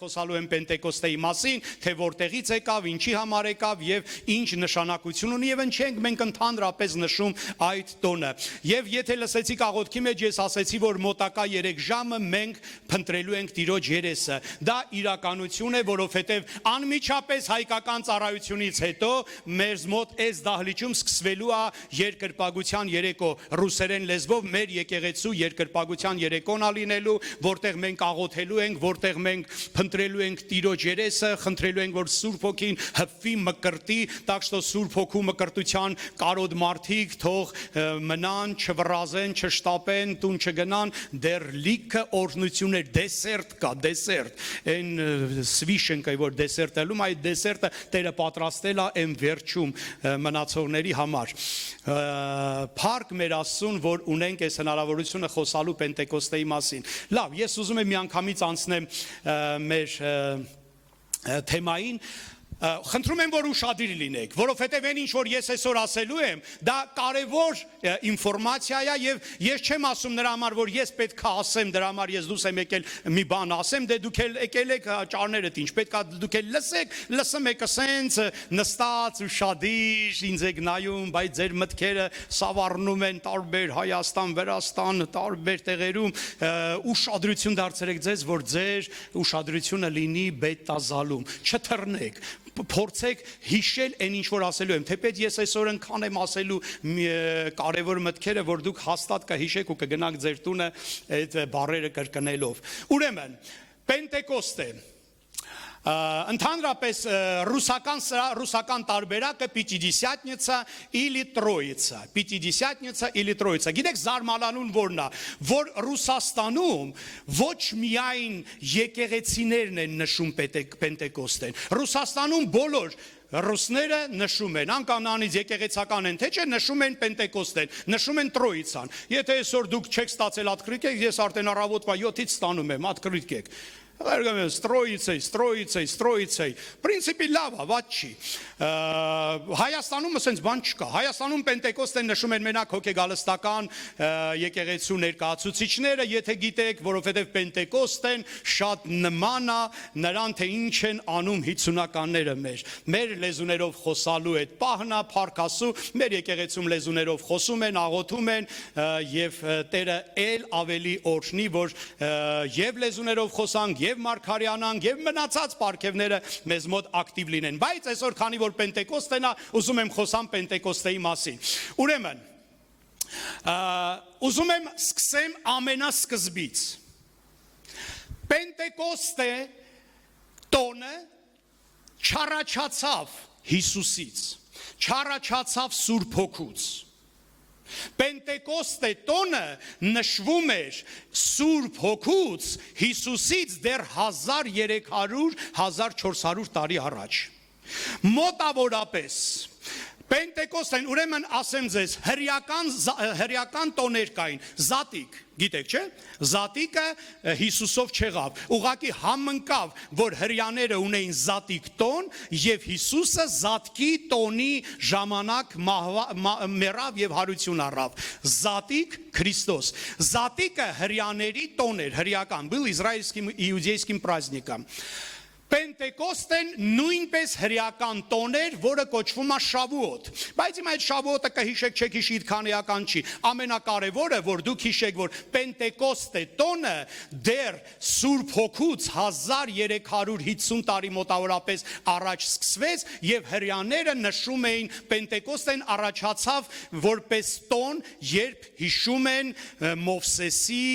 խոսալու եմ Պենտեկոստեի մասին, թե որտեղից եկավ, ինչի համար եկավ եւ ինչ նշանակություն ունի, եւ չենք մենք ընդհանրապես նշում այդ տոնը։ Եվ եթե լսեցիք աղոթքի մեջ, ես ասեցի, որ մոտակա 3 ժամը մենք փնտրելու ենք Տիրոջ երեսը։ Դա իրականություն է, որովհետեւ անմիջապես հայկական ծառայությունից հետո մեր մոտ այս դահլիճում սկսվելու է երկրպագության երեկո, ռուսերեն լեզվով մեր եկեղեցու երկրպագության երեկոն ալինելու, որտեղ մենք աղոթելու ենք, որտեղ մենք փնտրելու ենք Տիրոջ երեսը, խնդրելու ենք, որ Սուրբ Հոգին հպվի, մկրտի, так что Սուրբ Հոգու մկրտության կարոտ մարդիկ թող մնան, չվռազեն, չշտապեն, տուն չգնան, դեռ լիքը օրհնություններ, դեսերտ կա, դեսերտ, այն սվիշենկը, որ դեսերտելում, այդ դեսերտը Տերը պատրաստել է այն վերջում մնացողների համար։ Փառք մեր Աստծուն, որ ունենք այս հնարավորությունը խոսալու Պենտեկոստեի մասին։ Լավ, ես ուզում եմ միանգամից անցնեմ մեր թեմային, խնդրում եմ, որ ուշադիր լինեք, որովհետև այն ինչ որ ես այսօր ասելու եմ, դա կարևոր ինֆորմացիա է եւ ես չեմ ասում նրա համար, որ ես պետք է ասեմ, դրա համար ես դուս եմ եկել մի բան ասեմ, դե դուք եկել եք ճարներդ ինչ, պետք է դուք էլ լսեք, լսում եք ասենց նստած ուշադիր, ինձ եք նայում, բայց ձեր մտքերը սավառնում են տարբեր Հայաստան, Վրաստան, տարբեր տեղերում, ուշադրություն դարձրեք ձեզ, որ ձեր ուշադրությունը լինի բետազալում, չթռնեք, փորձեք հիշել այն ինչ որ ասելու եմ, թեպետ ես այսօր ընքան եմ ասելու կարևոր մտքերը, որ դուք հաստատ կհիշեք ու կգնաք ձեր տունը այդ բառերը կրկնելով։ Ուրեմն, Պենտեկոստե, ընդհանրապես ռուսական տարբերակը Պятидесятница или Троица, Պятидесятница или Троица, գիտեք զարմանալուն որն է, որ Ռուսաստանում ոչ միայն եկեղեցիներն են նշում Պենտեկոստեն, Ռուսաստանում բոլոր ռուսները նշում են, անկամնանից եկեղեցական են, թե չէ նշում են Պենտեկոստեն, նշում են Տրոյցան։ Եթե այսօր դուք չեք ստացել ատկրիկ եք, ես արդեն առավոտվա 7-ից ստանում եմ, ատկրիկ եք։ Ստրոյցեյ, պրինցիպի լավ է, վատ չի։ Հայաստանում ասենց բան չկա, Հայաստանում Պենտեկոստեն նշում են մենակ հոգեգալստական եկեղեցու ներկայացուցիչները, եթե գիտեք, որովհետև Պենտեկոստեն շատ նման է նրան, թե ինչ են անում 50-ականները մեր լեզուներով խոսալու այդ պահն է, փառք Աստծո, մեր եկեղեցում լեզուներով խոսում են, աղոթում են եւ Տերը ել ավելի օրհնի, որ եւ լեզուներով խոսանք, եւ մարգարյանանք, եւ մնացած պարգևները մեզ մոտ ակտիվ լինեն, բայց այսօր քանի որ Պենտեկոստեն է, ուզում եմ խոսամ Պենտեկոստեի մասին։ Ուրեմն, ուզում եմ սկսեմ ամենասկզբից։ Պենտեկոստե տոնը չառաջացավ Հիսուսից, չառաջացավ Սուրբ Հոգուց։ Պենտեկոստե տոնը նշվում էր Սուրբ Հոգուց Հիսուսից դեռ 1300-1400 տարի առաջ։ Մոտավորապես Պենտեկոստեն, ուրեմն ասեմ ձեզ, հրեական տոներ կային, զատիկ, գիտեք չէ, զատիկը Հիսուսով չեղավ, ուղղակի համընկավ, որ հրեաները ունեին զատիկ տոն և Հիսուսը զատկի տոնի ժամանակ մեռավ և հարություն առավ, զատիկ Քրիստոս, զատիկը հրեաների տոն էր, հրեական, был израильским иудейским праздником. Պենտեկոստեն նույնպես հրեական տոն էր, որը կոչվում է Շավուոտ, բայց իմ այդ Շավուոտը կհիշեք, չեք հիշի, այդքան էական չի, ամենակարևորը, որ դուք հիշեք, որ Պենտեկոստե տոնը դեռ Սուրբ Հոգուց 1350 տարի մոտավորապես առաջ սկսվեց և հրեաները նշում էին Պենտեկոստեն առաջացավ որպես տոն, երբ հիշում են Մովսեսի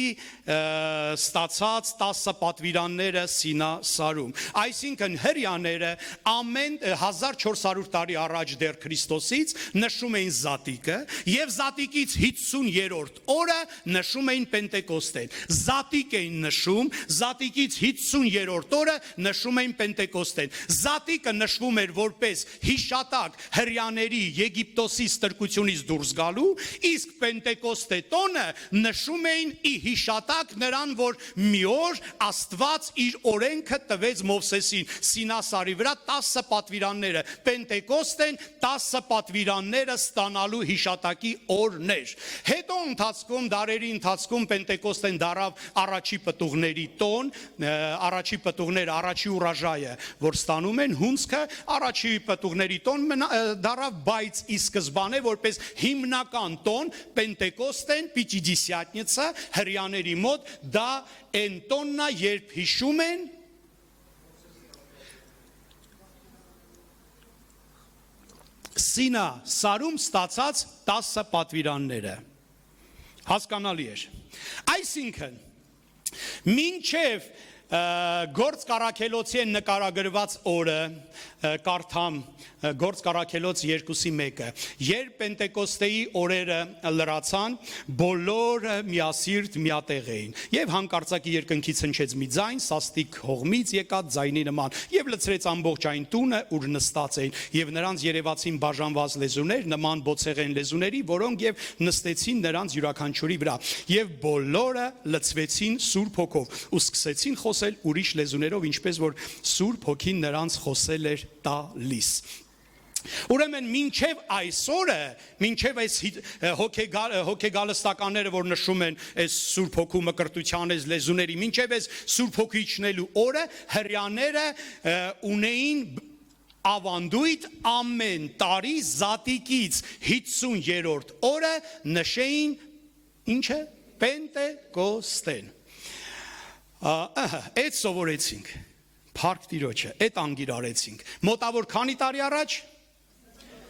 ստացած 10 պատվիրանները Սինա սարում։ Այսինքն հրեաները ամեն 1400 տարի առաջ դեռ Քրիստոսից նշում էին զատիկը և զատիկից 50-րդ օրը նշում էին Պենտեկոստեն։ Զատիկ էին նշում, զատիկից 50-րդ օրը նշում էին Պենտեկոստեն։ Զատիկը նշվում էր որպես հիշատակ հրեաների Եգիպտոսի ստրկությունից դուրս գալու, իսկ Պենտեկոստե տոնը նշում էին ի հիշատակ նրան, որ մի օր Աստված իր օրենքը տվեց Մովսեսին Մովսեսին Սինասարի վրա 10 պատվիրանները, Պենտեկոստեն 10 պատվիրանները ստանալու հիշատակի օրներ։ Հետո ընթացքում, դարերի ընթացքում Պենտեկոստեն դարավ առաջի պտուղների տոն, առաջի պտուղները, առաջի ուռաժայը, որ ստանում են հունձքը, առաջի պտուղների տոն դարավ, բայց ի սկզբանե որպես հիմնական տոն Պենտեկոստեն Պիտիդիսյատնիցը հրյաների մոտ դա են տոննա, երբ հիշում են Սինա սարում ստացած 10 պատվիրանները։ Հասկանալի էր։ Այսինքն, մինչև Գործ Կարաքելոցի են նկարագրված օրը, կարդամ Գործ Կարաքելոց 2:1, երբ Պենտեկոստեի օրերը լրացան, բոլորը միասիրտ միատեղ էին, եւ հանկարծակի երկնքից հնչեց մի ձայն, սաստիկ հողմից եկած ձայնի նման, եւ լցրեց ամբողջ այն տունը, ուր նստած էին, եւ նրանց երևացին բաժանված լեզուներ, նման բոցեղեն լեզուների, որոնք եւ նստեցին նրանց յուրաքանչյուրի վրա, եւ բոլորը լցվեցին Սուրբ Հոգով ու սկսեցին խոսել ուրիշ լեզուներով, ինչպես որ Սուրբ Հոգին նրանց խոսել էր տալիս։ Ուրեմն մինչև այսօրը, մինչև այս հոգեգալստականները, որ նշում են այս Սուրբ Հոգու մկրտության այս լեզուների, մինչև այս Սուրբ Հոգի իջնելու օրը հրյաները ունեին ավանդույթ ամեն տարի Զատիկից 50-րդ օրը նշեին ինչը Պենտեկոստեն։ Այդ սովորեցինք, Փառք Տիրոջը, այդ անգիր արեցինք։ Մոտավոր քանի տարի առաջ։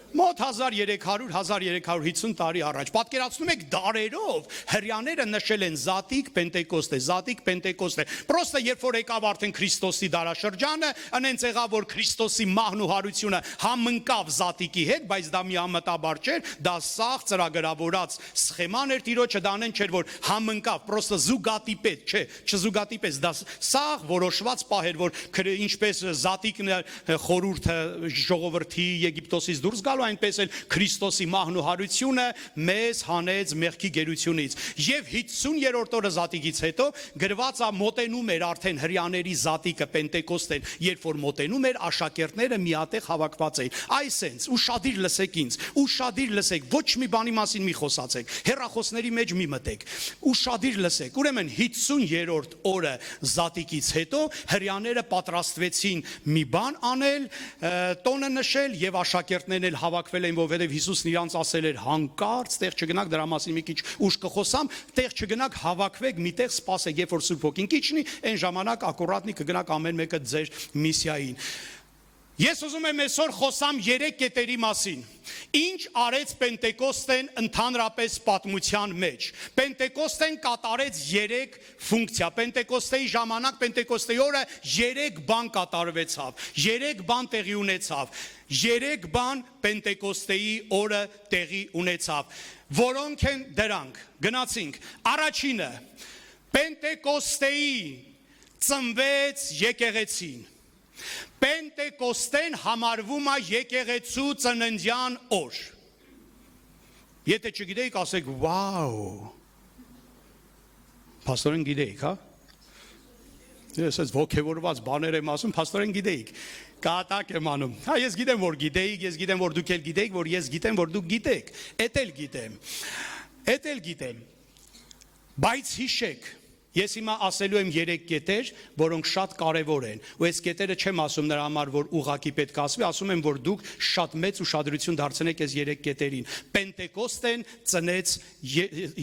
Մոտ 1300-1350 տարի առաջ, պատկերացնում եք դարերով հրյաները նշել են Զատիկ Պենտեկոստե, պրոստը երբ որ եկավ արդեն Քրիստոսի դարաշրջանը, անենց եղավ որ Քրիստոսի մահն ու հարությունը համընկավ Զատիկի հետ, բայց դա միամտաբար չէր, դա սաղ ծրագրավորած սխեման էր Տիրոջը, դա անեն չէր որ համընկավ, պրոստը զուգատիպեց, չէ, չզուգատիպեց, դա սաղ որոշված պահ էր, որ ինչպես Զատիկն խորհուրդը ժողովրդի Եգիպտոսից դուրս գալ այնպես էլ Քրիստոսի մահն ու հարությունը մեզ հանեց մեղքի գերությունից եւ 50-րդ օրը Զատիկից հետո գրված է մոտենում էր արդեն հրյաների Զատիկը Պենտեկոստեն, երբ որ մոտենում էր աշակերտները միատեղ հավաքված էին, այսենց ուշադիր լսեք ինձ, ուշադիր լսեք, ոչ մի բանի մասին մի խոսացեք, հեռախոսների մեջ մի մտեք, ուշադիր լսեք, ուրեմն 50-րդ օրը Զատիկից հետո հրյաները պատրաստվեցին մի բան անել, տոնը նշել եւ աշակերտներն էլ հավաքվել են, որովհետև Հիսուսն իրանց ասել էր հանկարծ տեղ չգնաք, դրա մասին մի քիչ ուշ կխոսամ, տեղ չգնաք, հավաքվեք, միտեղ սպասեք, երբ որ Սուրբ Հոգին կիջնի, այն ժամանակ ակուրատնի կգնաք ամեն մեկը ձեր միսիային։ Ես ուզում եմ այսօր խոսամ 3 կետերի մասին։ Ինչ արեց Պենտեկոստեն ընդհանրապես պատմության մեջ։ Պենտեկոստեն կատարեց 3 ֆունկցիա։ Պենտեկոստեի ժամանակ, Պենտեկոստեի օրը 3 բան կատարվեցավ, 3 բան տեղի ունեցավ, 3 բան Պենտեկոստեի օրը տեղի ունեցավ։ Որոնք են դրանք։ Գնացինք։ Առաջինը, Պենտեկոստեի ծնվեց եկեղեցին։ Պենտեկոստեն համարվում է եկեղեցու ծննդյան օր։ Եթե չգիտեիք, ասեք, վաու։ Փաստորեն գիտեիք, հա։ Ես այս ոգևորված բաներ եմ ասում, փաստորեն գիտեիք։ Կատակ եմ անում։ Հա, ես գիտեմ, որ գիտեիք, ես գիտեմ, որ դուք էլ գիտեիք, որ ես գիտեմ, որ դուք գիտեք։ Էդ էլ գիտեմ։ Բայց հիշեք, ես հիմա ասելու եմ 3 կետեր, որոնք շատ կարևոր են, ու այս կետերը չեմ ասում նրա համար, որ ուղղակի պետք է ասվի, ասում եմ, որ դուք շատ մեծ ուշադրություն դարձնեք այս 3 կետերին։ Պենտեկոստեն ծնեց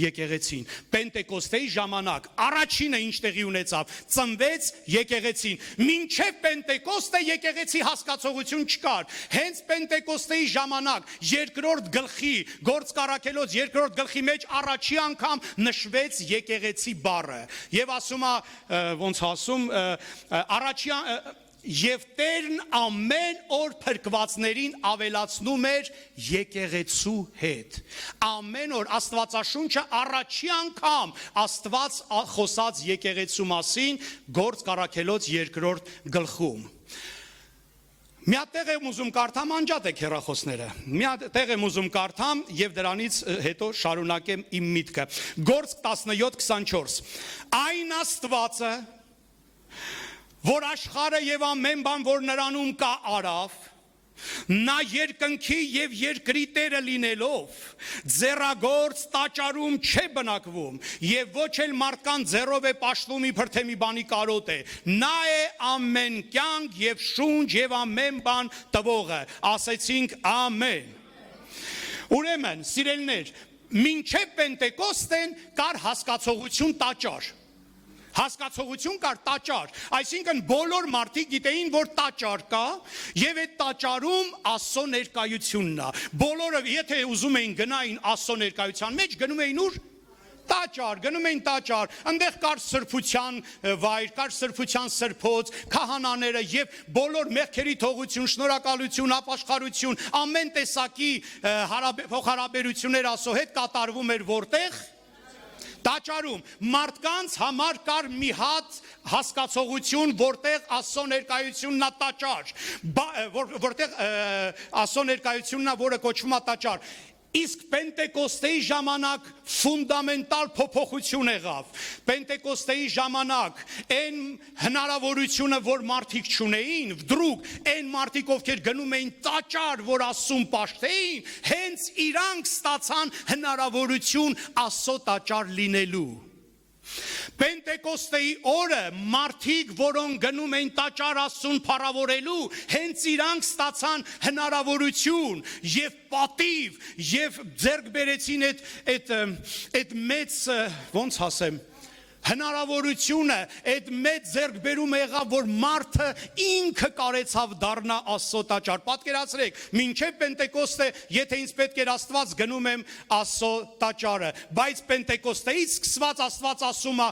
եկեղեցին։ Պենտեկոստեի ժամանակ առաջինը ինչ տեղի ունեցավ, ծնվեց եկեղեցին։ Մինչև Պենտեկոստե եկեղեցի հասկացողություն չկար։ Հենց Պենտեկոստեի ժամանակ երկրորդ գլխի, Գործ Կարաքելոց երկրորդ գլխի մեջ առաջի անգամ նշվեց եկեղեցի բառը։ Եվ ասում է, ոնց ասում, եւ Տերն ամեն օր փրկվածներին ավելացնում էր եկեղեցու հետ։ Ամեն օր Աստվածաշունչը առաջի անգամ Աստված խոսած եկեղեցու մասին Գործ Կարաքելոց երկրորդ գլխում։ Միատեղ եմ ուզում կարդամ, անջատ եք հեռախոսները, միատեղ եմ ուզում կարդամ և դրանից հետո շարունակեմ իմ միտքը։ Գործք 17:24, այն Աստվածը, որ աշխարհը եւ ամեն բան, որ նրանում կա, արավ, նա երկնքի եւ երկրի տերը լինելով ձեռագործ տաճարում չէ բնակվում եւ ոչ էլ մարդկան ձեռով է պաշտվում իբր թե մի բանի կարոտ է, նա է ամեն կյանք եւ շունչ եւ ամեն բան տվողը, ասեցինք ամեն։ Ուրեմն սիրելիներ, մինչեւ Պենտեկոստեն կար հասկացողություն տաճար, հասկացողություն կար տաճար, այսինքն բոլոր մարդիկ գիտեին, որ տաճար կա եւ այդ տաճարում Աստծո ներկայությունն է, բոլորը եթե ուզում էին գնային Աստծո ներկայության մեջ, գնում էին ուր տաճար, գնում էին տաճար, այնտեղ կար սրբության վայր, կար սրբության սրբոց, քահանաները եւ բոլոր մեղքերի թողություն, շնորհակալություն, ապաշխարություն, ամեն տեսակի փոխհարաբերություններ Աստծո հետ կատարվում էր որտեղ տաճարում, մարդկանց համար կար մի հատ հասկացողություն, որտեղ Աստծո ներկայությունն է տաճար, որտեղ Աստծո ներկայությունն է, որը կոչվում է տաճար։ Իսկ Պենտեկոստեի ժամանակ ֆունդամենտալ փոփոխություն եղավ։ Պենտեկոստեի ժամանակ այն հնարավորությունը, որ մարդիկ չունեին, վդրուկ այն մարդիկ, ովքեր գնում էին տաճար, որ Աստծուն պաշտեին, հենց իրանք ստացան հնարավորություն Աստծո տաճար լինելու։ Պենտեկոստեի օրը մարդիկ, որոնք գնում էին տաճար Աստծուն փառավորելու, հենց իրանք ստացան հնարավորություն եւ պատիվ եւ ձեռք բերեցին այդ մեծ, ոնց ասեմ, հնարավորությունը, այդ մեծ ձեռքբերումը եղավ, որ մարդը ինքը կարեցավ դառնա Աստծո տաճար։ Պատկերացրեք, մինչև Պենտեկոստե, եթե ինձ պետք էր Աստված, գնում եմ Աստծո տաճարը, բայց Պենտեկոստեից սկսված Աստված ասում է,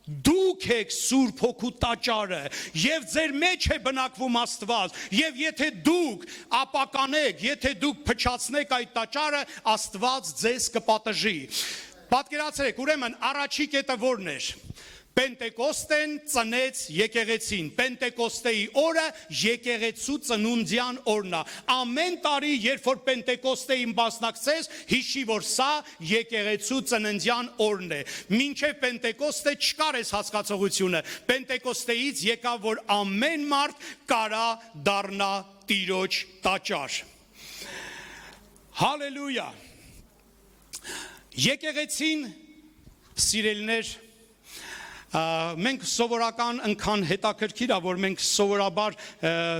դուք եք Սուրբ Հոգու տաճարը եւ ձեր մեջ է բնակվում Աստված եւ եթե դուք ապականեք, եթե դուք փչացնեք այդ տաճարը, Աստված ձեզ կպատժի։ Պատկերացրեք, ուրեմն առաջի կետը որն էր։ Պենտեկոստեն ծնեց եկեղեցին, Պենտեկոստեի օրը եկեղեցու ծնունդյան օրն է։ Ամեն տարի, երբ որ Պենտեկոստեին մասնակցես, հիշի, որ սա եկեղեցու ծննդյան օրն է։ Մինչև Պենտեկոստե չկար այս հասկացողությունը։ Պենտեկոստեից եկավ, որ ամեն մարդ կարա դառնա Տիրոջ տաճար։ Հալելույա։ Եկեղեցին, սիրելիներ, մենք սովորական ընքան հետաքրքիր է, որ մենք սովորաբար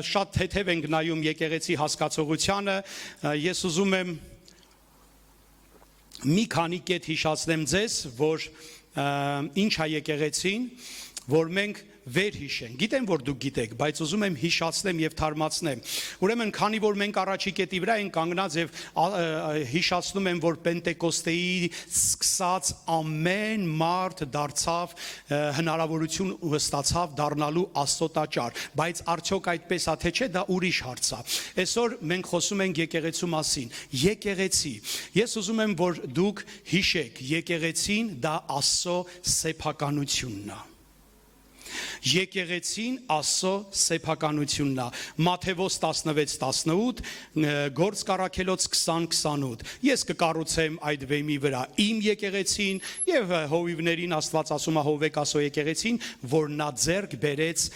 շատ թեթև ենք նայում եկեղեցի հասկացողությանը, ես ուզում եմ մի քանի կետ հիշացնեմ ձեզ, որ ինչ է եկեղեցին, որ մենք վեր հիշենք, գիտեմ, որ դուք գիտեք, բայց ուզում եմ հիշացնեմ և թարմացնեմ, ուրեմն քանի որ մենք առաջի կետի վրա ենք կանգնած և հիշացնում եմ, որ Պենտեկոստեի սկսած ամեն մարդ դարձավ հնարավորություն ստացավ դառնալու Աստծո տաճար, բայց արդյոք այդպես է թե չէ, դա ուրիշ հարց է, այսօր մենք խոսում ենք եկեղեցու մասին, եկեղեցի, ես ուզում եմ, որ դուք հիշեք, եկեղեցին դա Աստծո սեփականությունն է, Եկեղեցին Աստծո սեփականությունն է, Մատթեոս 16:18, Գործք առաքելոց 20:28, ես կկառուցեմ այդ վեմի վրա իմ եկեղեցին եւ հովիվներին Աստված ասում է Հովվեք ասո եկեղեցին, որ նա ձեռք բերեց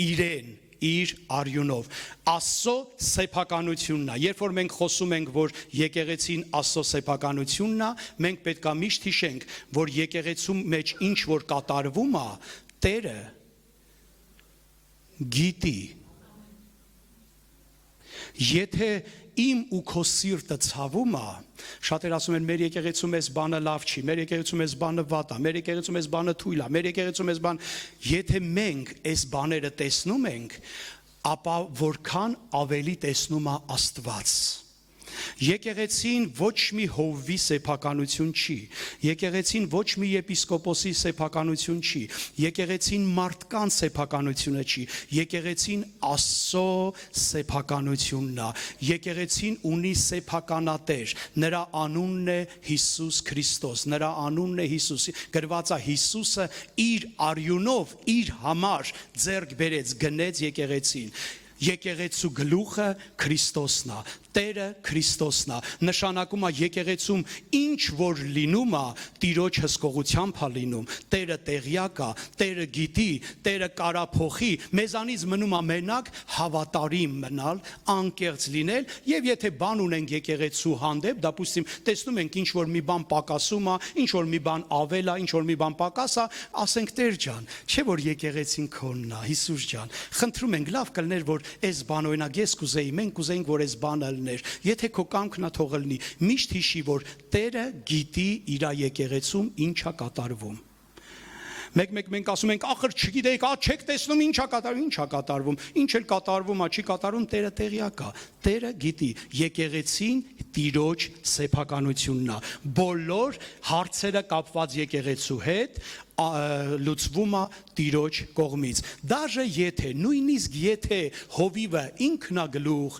իրեն իր արյունով, Աստծո սեփականությունն է, երբ որ մենք խոսում ենք, որ եկեղեցին Աստծո սեփականությունն է, մենք պետք է միշտ հիշենք, որ եկեղեցու մեջ ինչ որ կատարվում է, Տերը գիտի, եթե իմ ու քո սիրտը ցավում է, շատեր ասում են մեր եկեղեցու մեզ բանը լավ չի, մեր եկեղեցու մեզ բանը վատ է, մեր եկեղեցու մեզ բանը թույլ է, մեր եկեղեցու մեզ բան, եթե մենք այս բաները տեսնում ենք, ապա որքան ավելի տեսնում է Աստված։ Եկեղեցին ոչ մի հովվի սեփականություն չի, եկեղեցին ոչ մի եպիսկոպոսի սեփականություն չի, եկեղեցին մարդկանց սեփականությունը չի, եկեղեցին Աստծո սեփականությունն է, եկեղեցին ունի սեփականատեր, նրա անունն է Հիսուս Քրիստոս, նրա անունն է Հիսուս, գրված է Հիսուսը իր արյունով, իր համար ձեռք բերեց, գնեց եկեղեցին, եկեղեցու գլուխը Քրիստոսն է, Տերը Քրիստոսն է, նշանակում է եկեղեցում ինչ որ լինում է, Տիրոջ հսկողությամբ է լինում, Տերը տեղյակ է, Տերը գիտի, Տերը կարա փոխի, մեզանից մնում է մենակ հավատարիմ մնալ, անկեղծ լինել, եւ եթե բան ունենք եկեղեցու հանդեպ, դապուստիմ տեսնում ենք ինչ որ մի բան պակասում է, ինչ որ մի բան ավել է, ինչ որ մի բան պակաս է, ասենք Տեր ջան, չէ որ եկեղեցին քոնն է, Հիսուս ջան, խնդրում ենք լավ կլներ որ այս բան օրինակ ես կուզեի, մենք կուզեինք որ այս բանը լիներ, եթե քո կամքն է թող լինի, միշտ հիշի որ Տերը գիտի իր եկեղեցում ինչ է կատարվում։ Մեկ մենք ասում ենք ախր չգիտեիք, չեք տեսնում ինչ է կատարվում, ինչ էլ կատարվում է, չի կատարվում, Տերը տեղյակ է, Տերը գիտի, եկեղեցին Տիրոջ սեփականությունն է, բոլոր հարցերը կապված եկեղեցու հետ լուծվում է Տիրոջ կողմից, դաժե եթե, նույնիսկ եթե հովիվը ինքնագլուխ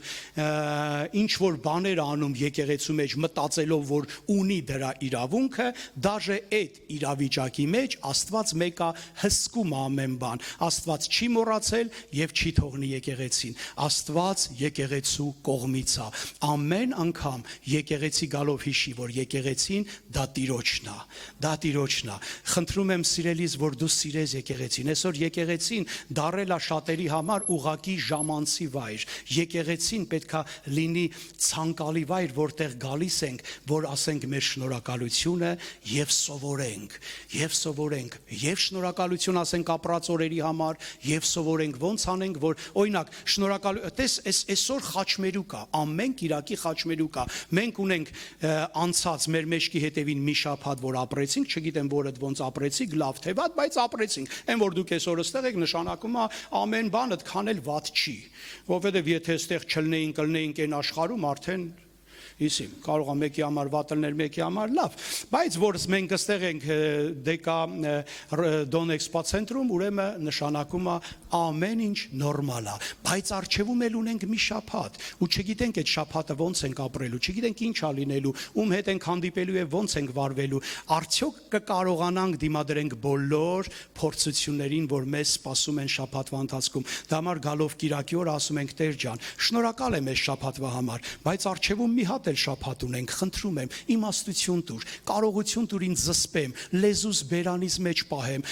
ինչ որ բաներ անում եկեղեցու մեջ մտածելով որ ունի դրա իրավունքը, դաժե այդ իրավիճակի մեջ Աստված մեկը հսկում է ամեն բան, Աստված չի մոռացել եւ չի թողնի եկեղեցին, Աստված եկեղեցու կողմից է, ամեն անգամ եկեղեցի գալով հիշի որ եկեղեցին դա Տիրոջն է, խնդրում եմ սիրելիս որ դու սիրես եկեղեցին, այսօր եկեղեցին դարել է շատերի համար ուղակի ժամանցի վայր, եկեղեցին պետքա լինի ցանկալի վայր, որտեղ գալիս ենք, որ ասենք մեր շնորհակալությունը եւ սովորենք, եւ շնորհակալություն ասենք ապրած օրերի համար, եւ սովորենք ոնց անենք, որ օրինակ շնորհակալ տես այսօր խաչմերուկ է, ամեն Կիրակի խաչմերուկ է, մենք ունենք անցած մեր մեջքի հետևին մի շաբաթ որ ապրեցինք, չգիտեմ որը ոնց ապրեցինք, լավ թե վատ, բայց ապրեցինք, այն որ դուք այսօր ստեղ եք նշանակում է ամեն բան այդքան էլ վատ չի, որովհետև եթե այստեղ չլնեինք այն աշխարհում արդեն Իսիմ, կարող է մեկի համար վատ լինել, մեկի համար լավ, բայց որ մենք այստեղ ենք դեկա Դոնեքսպա ցենտրում, ուրեմն նշանակում է ամեն ինչ նորմալ է, բայց արժևում էլ ունենք մի շաբաթ, ու չգիտենք այդ շաբաթը ոնց ենք ապրելու, չգիտենք ինչ է լինելու, ում հետ ենք հանդիպելու եւ ոնց ենք վարվելու, արդյոք կկարողանանք դիմադրենք բոլոր փորձություններին, որ մեզ սպասում են շաբաթվա ընթացքում, դա համար գալով Կիրակի օր ասում ենք Տեր ջան, շնորհակալ եմ այս շաբաթվա համար, բայց արժևում մի հատ էլ շաբաթ ունենք, խնդրում եմ, իմաստություն տուր, կարողություն տուր ինձ զսպեմ, լեզուս բերանից մեջ պահեմ,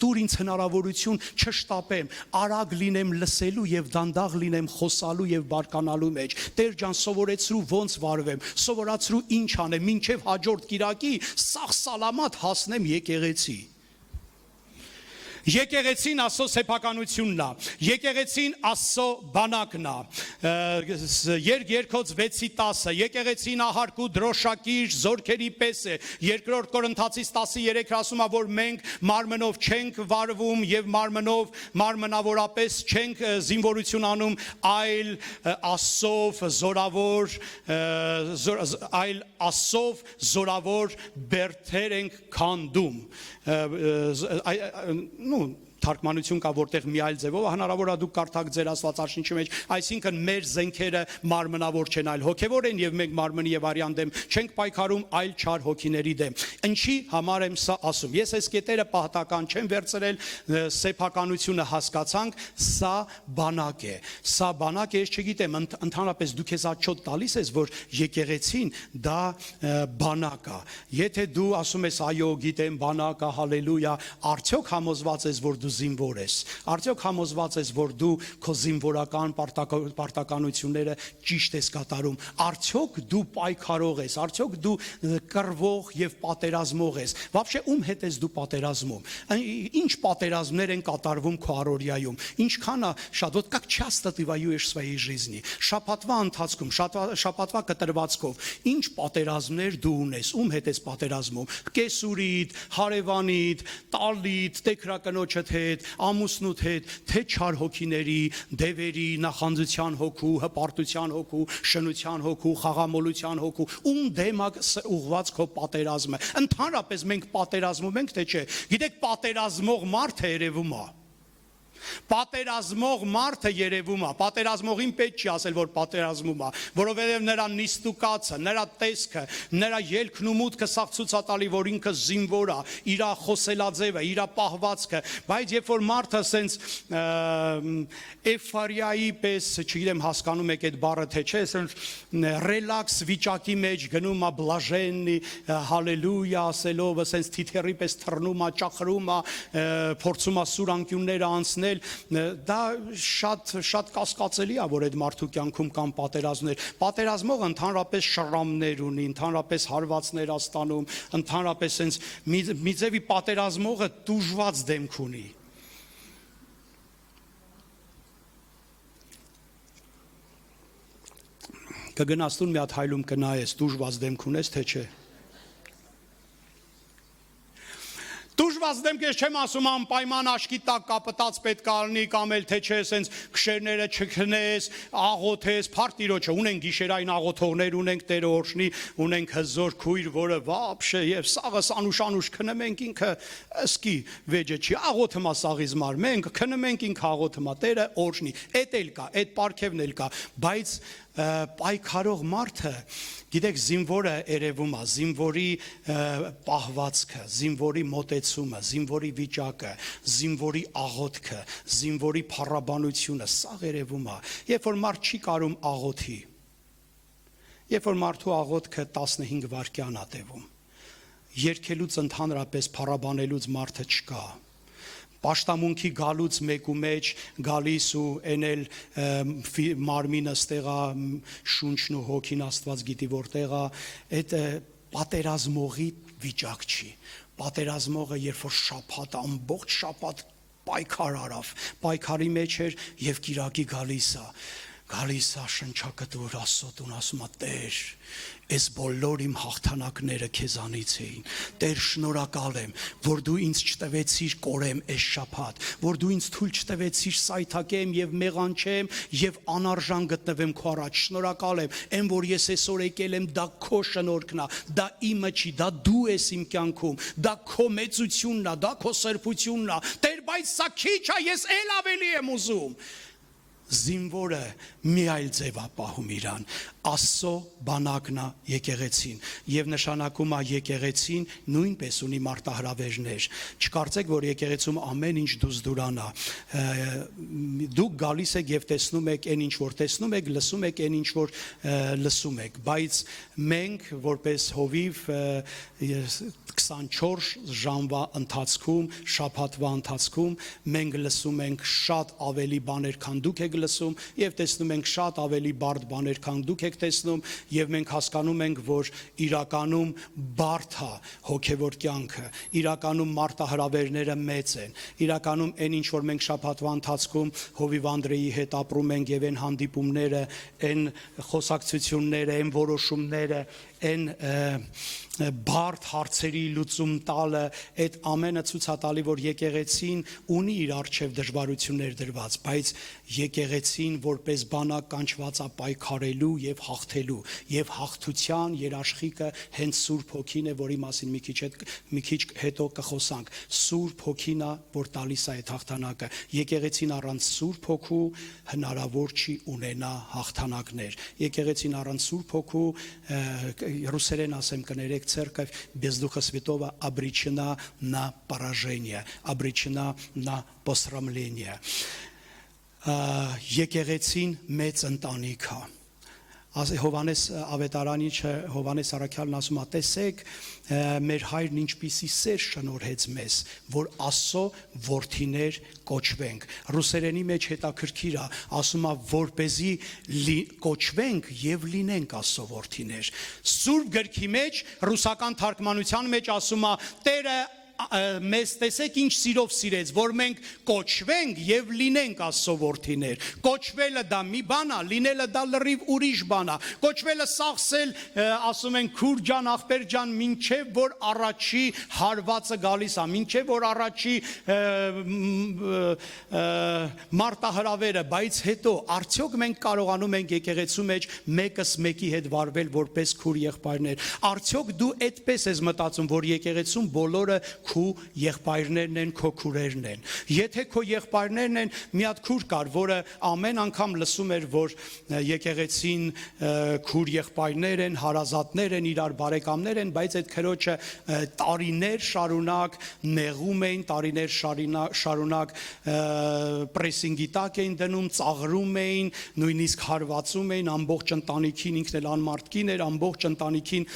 տուր ինձ հնարավորություն չշտապեմ, արագ լինեմ լսելու եւ դանդաղ լինեմ խոսալու եւ բարկանալու մեջ։ Տեր ջան, սովորեցրու ոնց վարվեմ, սովորացրու ինչ անեմ, մինչեւ հաջորդ Կիրակի սաղ սալամատ հասնեմ եկեղեցի։ Եկեղեցին Աստծո սեփականությունն է, եկեղեցին Աստծո բանակն է, Երկրորդ 6:10, եկեղեցին ահարկու դրոշակիր զորքերի պես է, 2 Կորինթացիս 10:3 ասում է, որ մենք մարմնով չենք վարվում եւ մարմնավորապես չենք զինվորություն անում, այլ Աստծով զորավոր բերդեր ենք քանդում, թարգմանություն կա որտեղ մի այլ ձևով հնարավոր է դուք կարդաք ձեր Աստվածաշնչի մեջ, այսինքն մեր զենքերը մարմնավոր չեն, այլ հոգևոր են եւ մենք մարմնի եւ արյան դեմ չենք պայքարում, այլ չար հոգիների դեմ։ Ինչի համար եմ սա ասում։ Ես այս կետերը պահտական չեմ վերցրել, սեփականությունը հասկացանք, սա բանակ է։ Սա բանակ է, ես չգիտեմ, ընդհանրապես դու քեզ աչոտ տալիս ես, որ եկեղեցին դա բանակ է։ Եթե դու ասում ես այո, գիտեմ, բանակ է, հալելույա, արդյոք համոզված ես, որ դու զինվոր ես, արդյոք համոզված ես, որ դու քո զինվորական պարտականությունները ճիշտ ես կատարում, արդյոք դու պայքարող ես, արդյոք դու կռվող եւ պատերազմող ես, вообще ում հետ ես դու պատերազմում, ինչ պատերազմներ են կատարվում քո առօրյայում, ինչքան է շատ, вот как часто ты воюешь в своей жизни, շաբաթվա ընթացքում, շաբաթվա կտրվածքով, ինչ պատերազմներ դու ունես, ում հետ ես պատերազմում, կեսուրիդ, հարևանիդ, տալիդ, տեքրակնոջդ հետ, ամուսնուդ հետ, թե չար հոգիների, դևերի, նախանձության հոգու, հպարտության հոգու, շնության հոգու, խաղամոլության հոգու, ում դեմ ուղված քո պատերազմը։ Ընդհանրապես մենք պատերազմում ենք, թե չէ։ Գիտեք, պատերազմող մարդը երևում է։ Պատերազմող մարդը երևում է, պատերազմողին պետք չի ասել, որ պատերազմում է, որովհետև նրա նիստուկացը, նրա տեսքը, նրա ելքն ու մուտքը սաղ ցույց է տալի, որ ինքը զինվոր է, իր խոսելաձևը, իր պահվածքը, բայց երբ որ մարդը սենց էйֆորիայի պես, չգիտեմ հասկանում եք այդ բառը թե չէ, սենց ռելաքս վիճակի մեջ գնում է բլաժենի, հալելույա ասելով, սենց թիթեռի պես թռնում է, ճախրում է, փորձում է սուր անկյունները անցնել, դա շատ կասկածելի է, որ այդ մարդու կյանքում կան պատերազմներ։ Պատերազմողը ընդհանրապես շռամներ ունի, ընդհանրապես հարվածներ է ստանում, ընդհանրապես սենց մի ձևի պատերազմողը տուժված դեմք ունի։ Կգնաս տուն մի հատ հայլում կնայես, տուժված դեմք ունես, թե չէ։ Տուժված դեմք ես չեմ ասում անպայման աշկի տակ կապտած պետք է լինի կամ էլ թե չէ սենց քշերները չքնես, աղոթես, փառք Տիրոջը, ունենք գիշերային աղոթողներ, ունենք Տերը օրհնի, ունենք հզոր քույր, որը վաբշե եւ սաղս անուշ քնում ենք ինքը ըսկի վեճը չի, աղոթը մա սաղից մար, մենք քնում ենք ինքը աղոթը մա, Տերը օրհնի, էդ էլ կա, այդ պարգևն էլ կա, բայց պայքարող մարդը, գիտեք, զինվորը երևում է, զինվորի պահվածքը, զինվորի մոտեցումը, զինվորի վիճակը, զինվորի աղոթքը, զինվորի փառաբանությունը, սա երևում է, երբ որ մարդ չի կարում աղոթի, երբ որ մարդու աղոթքը 15 վայրկյան է տևում, երգելուց ընդհանրապես փառաբանելուց մարդը չկա, Պաշտամունքի գալուց մեկու մեջ գալիս ու էնել մարմինը ստեղա շունչն ու հոգին Աստված գիտի որտեղա այդ պատերազմողի վիճակ չի պատերազմողը երբ որ շաբաթ ամբողջ շաբաթ պայքար արավ պայքարի մեջ էր եւ կիրակի գալիս է շնչակտոր Աստծուն ասում է Տեր Այս բոլոր իմ հաղթանակները քեզանից էին Տեր շնորհակալ եմ որ դու ինձ չտվեցիր կորեմ այս շաբաթ որ դու ինձ թույլ չտվեցիր սայթակեմ եւ մեղանչեմ եւ անարժան գտնվեմ քո առաջ շնորհակալ եմ այն որ ես այսօր եկել եմ դա քո շնորհքն է դա իմը չի դա դու ես իմ կյանքում դա քո մեծությունն է դա քո սրբությունն է Տեր բայց սա քիչ է ես ել ավելի եմ ուզում Զինվորը մի այլ ձև է պահում իրան, Աստծո բանակն է եկեղեցին եւ նշանակում է եկեղեցին նույնպես ունի մարտահրավերներ։ Չկարծեք, որ եկեղեցում ամեն ինչ դուզդուրան է։ Դուք գալիս եք եւ տեսնում եք այն ինչ որ տեսնում եք, լսում եք այն ինչ որ լսում եք, բայց մենք որպես հովիվ 24 ժամվա ընթացքում, շաբաթվա ընթացքում մենք լսում ենք շատ ավելի բաներ, քան դուք եք լսում եւ տեսնում ենք շատ ավելի բարդ բաներ, քան դուք եք տեսնում եւ մենք հասկանում ենք, որ իրականում բարդ է հոգեվոր կյանքը, իրականում մարտահրավերները մեծ են, իրականում այն ինչ որ մենք շաբաթվա ընթացքում Հովիվ Անդրեի հետ ապրում ենք եւ այն հանդիպումները, այն խոսակցությունները, այն որոշումները, այն բարդ հարցերի լուծում տալը, այդ ամենը ցույց է տալի, որ եկեղեցին ունի իր առջև դժվարություններ դրված, բայց եկեղեցին որպես բանակ կանչված է պայքարելու եւ հաղթելու, եւ հաղթության երաշխիքը հենց Սուրբ Հոգին է, որի մասին մի քիչ հետո կխոսանք։ Սուրբ Հոգին է, որ տալիս է այդ հաղթանակը։ Եկեղեցին առանց Սուրբ Հոգու հնարավոր չի ունենա հաղթանակներ։ Եկեղեցին առանց Սուրբ Հոգու ռուսերեն ասեմ կներեք церковь без Духа Святого обречена на поражение, обречена на посрамление. Եկեղեցին մեծ ընտանիք է։ Հովանես ավետարանիչը Հովանես Արաքյալն ասում է տեսեք մեր հայրն ինչպիսի սեր շնորհեց մեզ որ Աստծո որդիներ կոչվենք ռուսերենի մեջ հետաքրքիր է ասում է որպեսզի կոչվենք եւ լինենք Աստծո որդիներ Սուրբ գրքի մեջ ռուսական թարգմանության մեջ ասում է Տերը մեզ տեսեք ինչ սիրով սիրեց որ մենք կոչվենք եւ լինենք Աստծո որդիներ կոչվելը դա մի բան է լինելը դա լրիվ ուրիշ բան է կոչվելը սաղսել ասում են քուր ջան ախպեր ջան մինչեւ որ առաջի հարվածը գալիս է մինչեւ որ առաջի մարտահրավերը բայց հետո արդյոք մենք կարողանում ենք եկեղեցու մեջ մեկս մեկի հետ վարվել որպես քուր եղբայրներ արդյոք դու այդպես ես մտածում որ եկեղեցում բոլորը քու եղբայրներն են, քո քուրերն են։ Եթե քո եղբայրներն են, մի հատ քուր կար, որը ամեն անգամ լսում էր, որ եկեղեցին քուր եղբայրներ են, հարազատներ են, իրար բարեկամներ են, բայց այդ քրոջը տարիներ շարունակ նեղում էին, տարիներ շարունակ պրեսինգի տակ էին դնում, ծաղրում էին, նույնիսկ հարվածում էին ամբողջ ընտանիքին, ինքն էլ անմարդկին էր, ամբողջ ընտանիքին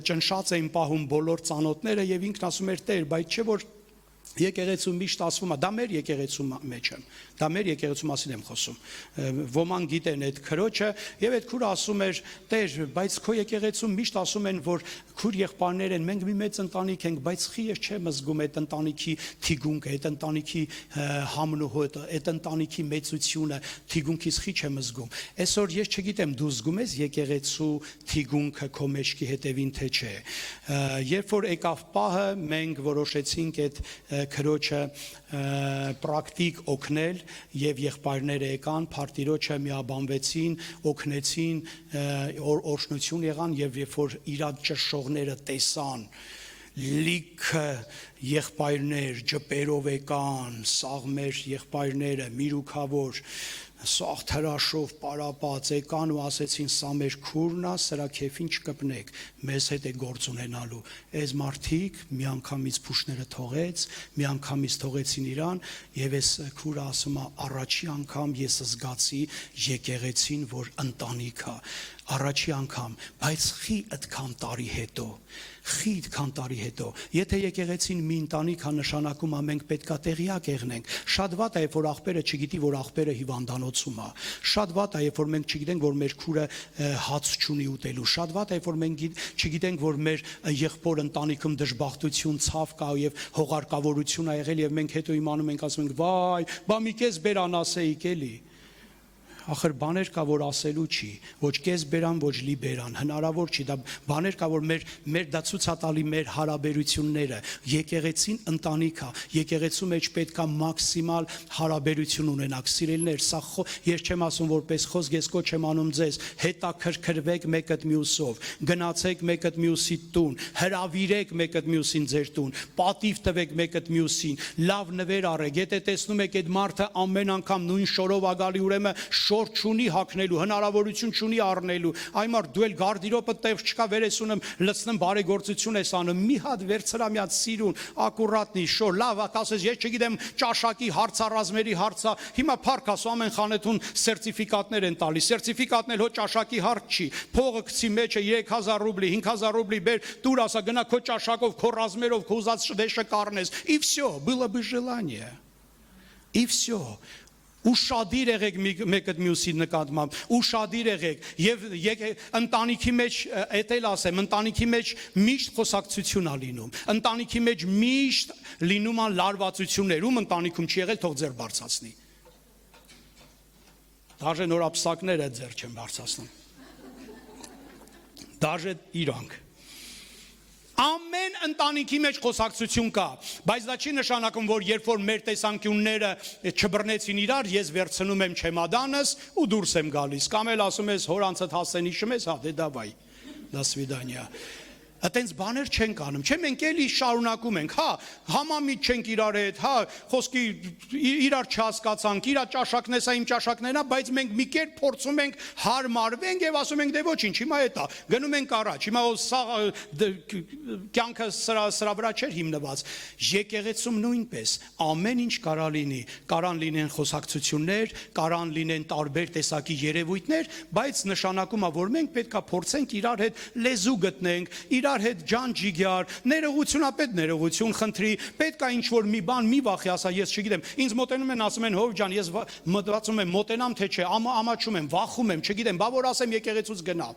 ճնշած էին պահում բոլոր ծանոթները եւ ինքն ասում էր Տեր, բայց չէ որ եկեղեցու միշտ ասվում է, դա մեր եկեղեցու մեջ եմ, դա մեր եկեղեցու մասին եմ խոսում, ոմանք գիտեն այդ քրոջը եւ այդ քուրը ասում էր Տեր, բայց քո եկեղեցու միշտ ասում են, որ քուր եղբայրներ են, մենք մի մեծ ընտանիք ենք, բայց խի ես չեմ զգում այդ ընտանիքի թիգունքը, այդ ընտանիքի համն ու հոտը, այդ ընտանիքի մեծությունը, թիգունքից խի չեմ զգում։ Այսօր ես չգիտեմ դու զգում ես եկեղեցու թիգունքը քո մեջքի հետևին թե չէ։ Երբ որ եկավ պահը, մենք որոշեցինք այդ քրոջը պրակտիկ օգնել եւ եղբայրները եկան, փարտիրոջը միաբանվեցին, օգնեցին, օրհնություն եղան եւ երբ որ իրար ճշշողները տեսան լիքը եղբայրներ ջպերով եկան, սաղ մեր եղբայրները միրուքավոր սաղ թրաշով պարապած եկան ու ասեցին սա մեր քուրն է, սրա քեֆին չկպնեք, մեզ հետ է գործ ունենալու։ Այս մարդիկ միանգամից փուշները թողեց, միանգամից թողեցին իրան եւ այս քուրը ասում է առաջի անգամ ես զգացի եկեղեցին, որ ընտանիք է, առաջի անգամ, բայց խի այդքան տարի հետո, եթե եկեղեցին մի ընտանիք է նշանակում, մենք պետքա տեղյակ եղնենք, շատ վատ է, երբ որ աղբերը չգիտի, որ աղբերը հիվանդանոցում է, շատ վատ է, երբ որ մենք չգիտենք, որ մեր քուրը հաց չունի ուտելու, շատ վատ է, երբ որ մենք չգիտենք, որ մեր եղբոր ընտանիքում դժբախտություն, ցավ կա եւ հողարկավորություն ա եղել եւ մենք հետո իմանում ենք, ասում ենք, վայ, բա մի կես բերան ասեիք էլի։ Ախր բաներ կա, որ ասելու չի, ոչ կես բերան, ոչ լի բերան, հնարավոր չի, դա բաներ կա, որ մեր դա ցույց է տալի մեր հարաբերությունները, եկեղեցին ընտանիք է, եկեղեցու մեջ պետք է մաքսիմալ հարաբերություն ունենաք, սիրելիներ, սա ես չեմ ասում որպես խոսք, ես կոչ եմ անում ձեզ, հետաքրքրվեք մեկըդ մյուսով, գնացեք մեկըդ մյուսի տուն, հրավիրեք մեկըդ մյուսին ձեր տուն, պատիվ տվեք մեկըդ մյուսին, լավ նվեր առեք, եթե տեսնում եք այդ մարդը ամեն անգամ նույն շորով ա գալի, ուրեմն շոր չունի հագնելու, հնարավորություն չունի առնելու, այ մարդ դու էլ գարդիրոպը տեղ չկա վերեսունեմ, լցնեմ բարեգործություն ես անում, մի հատ վերցրա մի հատ սիրուն, ակուրատնի, շոր, լավ, ասես ես չգիտեմ ճաշակի հարցառազմերի հարցա, հիմա փառք ասու ամեն խանութուն սերտիֆիկատներ են տալի, սերտիֆիկատն էլ հո ճաշակի հարց չի, փողը գցի մեջը 3000 ռուբլի, 5000 ռուբլի բեր, դուր ասա գնա քո ճաշակով, քո ռազմերով, քո ուզած վեշը կառնես, и все, было бы желание, и все. Ուշադիր եղեք մեկը մյուսի նկատմամբ, ուշադիր եղեք եւ ընտանիքի մեջ էտել ասեմ, ընտանիքի մեջ միշտ խոսակցություն ա լինում, ընտանիքի մեջ միշտ լինում ան լարվածություններ, ում ընտանիքում չի եղել, թող ձեր բարձրացնի, դաժե նորապսակները ձեր չեն բարձրացնում, դաժե իրանք, ամեն ընտանիքի մեջ խոսակցություն կա, բայց դա չի նշանակում, որ երբ որ մեր տեսանկյունները չբռնեցին իրար, ես վերցնում եմ չեմադանս ու դուրս եմ գալիս, կամ էլ ասում ես հոր անցդ հասեն իշում ես, հա դե դավայ, до свидания. Այտենց բաներ չենք անում, չէ մենք էլի շարունակում ենք, հա, համամիտ չենք իրար հետ, հա, խոսքի իրար չհասկացանք, իրա ճաշակն էսա իմ ճաշակներն է, բայց մենք մի կերպ փորձում ենք հարմարվենք եւ ասում ենք դե ոչինչ, հիմա էտա, գնում ենք առաջ, հիմա սա կյանքը սրա վրա չէր հիմնված, եկեղեցում նույնպես, ամեն ինչ կարա լինի, կարան լինեն խոսակցություններ, կարան լինեն տարբեր տեսակի երևույթներ, բայց նշանակում է, որ մենք պետքա փորձենք իրար հետ լեզու գտնենք, իրար հետ ջանջիգյար, ներողությունապետ ներողություն խնդրի, պետք է ինչ-որ մի բան մի վախի ասա, ես չգիտեմ, ինձ մոտենում են ասում են հով ջան, ես մտածում եմ մոտենամ թե չէ, ամաչում եմ, վախում եմ, չգիտեմ, բա որ ասեմ եկեղեցուց գնա։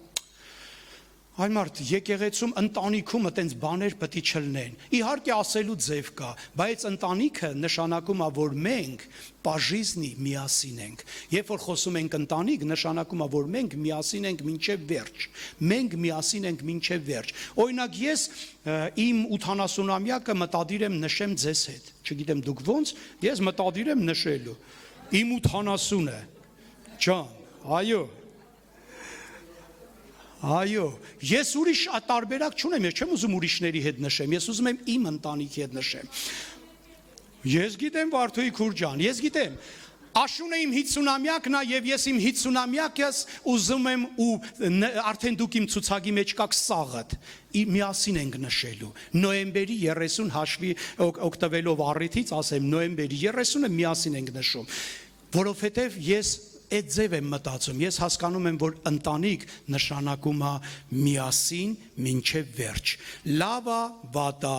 Այ մարդ, եկեղեցում ընտանիքում այտենց բաներ պետք է չլինեն։ Իհարկե ասելու ձև կա, բայց ընտանիքը նշանակում է, որ մենք պաժիզնի միասին ենք։ Երբ որ խոսում ենք ընտանիք, նշանակում է, որ մենք միասին ենք մինչև վերջ։ Մենք միասին ենք մինչև վերջ։ Օրինակ ես իմ 80-ամյակը մտադիր եմ նշեմ ձեզ հետ։ Չգիտեմ դուք ոնց, ես մտադիր եմ նշելու։ Իմ 80-ը։ Ջան, այո։ Այո, ես ուրիշ տարբերակ չունեմ, ես չեմ ուզում ուրիշների հետ նշեմ, ես ուզում եմ իմ ընտանիքի հետ նշեմ։ Ես գիտեմ Վարդուհի քուր ջան, ես գիտեմ։ Աշունը իմ 50-ամյակն է եւ ես իմ 50-ամյակս ուզում եմ ու արդեն դուք իմ ցուցակի մեջ կաք սաղդ։ Միասին ենք նշելու։ Նոյեմբերի 30 հաշվի օգտվելով առիթից ասեմ, նոյեմբերի 30-ը միասին ենք նշում, որովհետեւ ես այդ ձև եմ մտածում, ես հասկանում եմ, որ ընտանիք նշանակում է միասին մինչև վերջ։ Լավա, վատա,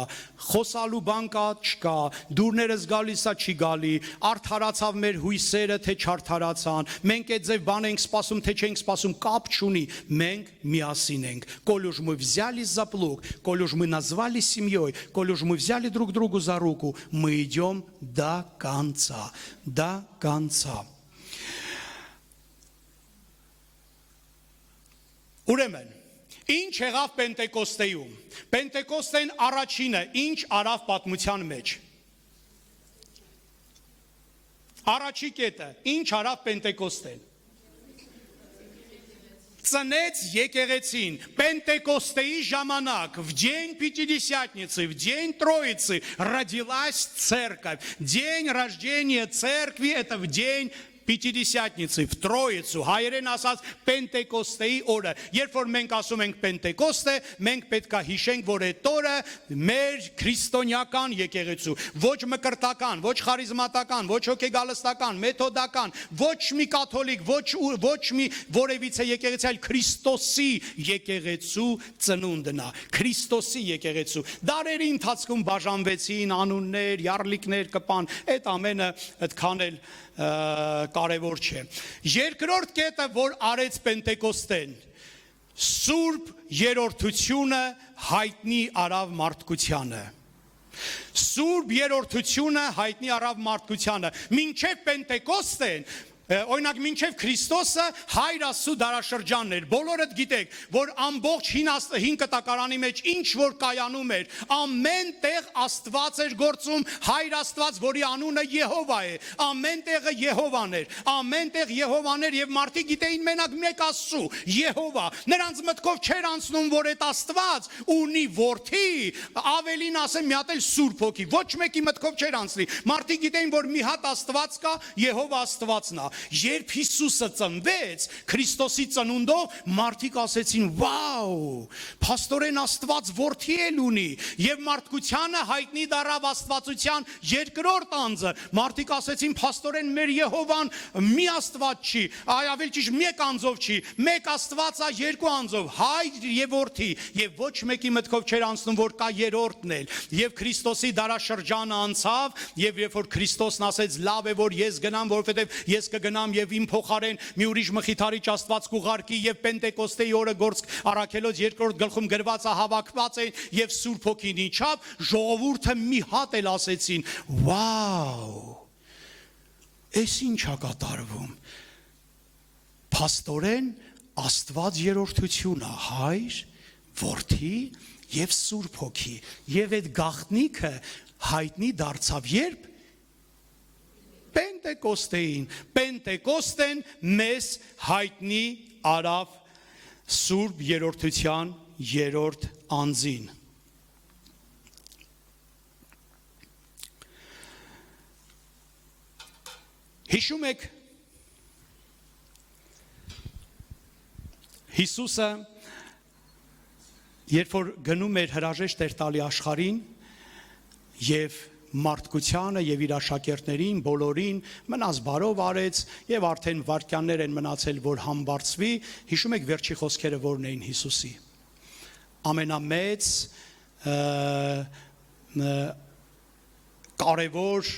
խոսալու բան կա, չկա, դուրներս գալիս է, չի գալի, արդարացավ մեր հույսերը, թե չարդարացան, մենք այդ ձև բան ենք սպասում, թե չենք սպասում, կապ չունի, մենք միասին ենք։ Коль уж мы взяли за плуг, коль уж мы назвали семьей, коль уж мы взяли друг другу за руку, мы идем до конца, до конца. Ուրեմն, ինչ եղավ Պենտեկոստեյում։ Պենտեկոստեն առաջինը ինչ արավ պատմության մեջ։ Առաջի կետը, ինչ արավ Պենտեկոստեն։ Ծնեց եկեղեցին, Пентекостеи ժամանակ, в день Пятидесятницы, в день Троицы родилась церковь. День рождения церкви это в день Պիտիդիսյատնիցի, в Троицу, հայերեն ասած Պենտեկոստեի օրը, երբ որ մենք ասում ենք Պենտեկոստե, մենք պետք է հիշենք, որ այդ օրը մեր քրիստոնեական եկեղեցու, ոչ մկրտական, ոչ խարիզմատական, ոչ հոգեգալստական, մեթոդական, ոչ մի կաթոլիկ, ոչ մի որևիցե եկեղեցի, այլ Քրիստոսի եկեղեցու ծնունդն է, Քրիստոսի եկեղեցու։ Դարերի ընթացքում բաժանվեցին անուններ, յառլիկներ կպան, այդ ամենը այդքան էլ կարևոր չէ։ Երկրորդ կետը, որ արեց Պենտեկոստեն, Սուրբ երրորդությունը հայտնի արավ մարդկությանը։ Սուրբ երրորդությունը հայտնի արավ մարդկությանը։ Մինչև Պենտեկոստեն, օրինակ մինչև Քրիստոսը Հայր Աստծու դարաշրջանն էր։ Բոլորդ գիտեք, որ ամբողջ հին կտակարանի մեջ ինչ որ կայանում էր, ամեն տեղ Աստված էր գործում, Հայր Աստված, որի անունը Եհովա է, ամեն տեղը Եհովան էր, ամեն տեղ Եհովան էր եւ մարդիկ գիտեին մենակ մեկ Աստծու, Եհովա։ Նրանց մտքով չէր անցնում, որ այդ Աստված ունի որդի, ավելին ասեմ մի հատ էլ Սուրբ Հոգի, ոչ մեկի մտքով չէր անցնի։ Մարդիկ գիտեին, որ մի հատ Աստված կա, Եհովա Աստվածն է։ Երբ Հիսուսը ծնվեց, Քրիստոսի ծնունդով մարդիկ ասեցին. «Վաու, փաստորեն Աստված որդի էլ ունի»։ Եվ մարդկությանը հայտնի դառավ Աստվածության երկրորդ անձը։ Մարդիկ ասեցին. «Փաստորեն մեր Եհովան մի Աստված չի, ավելի ճիշտ մեկ անձով չի, մեկ Աստված է երկու անձով, Հայր եւ Որդի»։ Եվ ոչ մեկի մտքով չէր անցնում, որ կա երրորդն էլ։ Եվ Քրիստոսի դարաշրջանը անցավ, եւ երբ որ Քրիստոսն ասեց. «Լավ է, որ ես գնամ, որովհետեւ ես կգնամ եւ իմ փոխարեն մի ուրիշ մխիթարիչ Աստված կուղարկի», եւ Պենտեկոստեի օրը գործք առաքելոց երկրորդ գլխում գրված է, հավաքված են եւ Սուրբ Հոգին իջավ, ժողովուրդը մի հատ էլ ասեցին. «Վաու, էս ինչ է կատարվում»։ Փաստորեն Աստված երրորդություն է, Հայր, Որդի եւ Սուրբ Հոգի։ Եվ այդ գաղտնիքը հայտնի դարձավ երբ Պենտեկոստեին։ Պենտեկոստեն մեզ հայտնի արավ Սուրբ երրորդության երրորդ անձին։ Հիշում եք Հիսուսը երբ որ գնում էր հրաժեշտ էր տալի աշխարհին եւ մարդկությանը եւ իր աշակերտներին բոլորին մնաց բարով արեց եւ արդեն վարքյաններ են մնացել որ համբարձվի։ Հիշում եք վերջի խոսքերը որն էին Հիսուսի։ Ամենամեծ կարևոր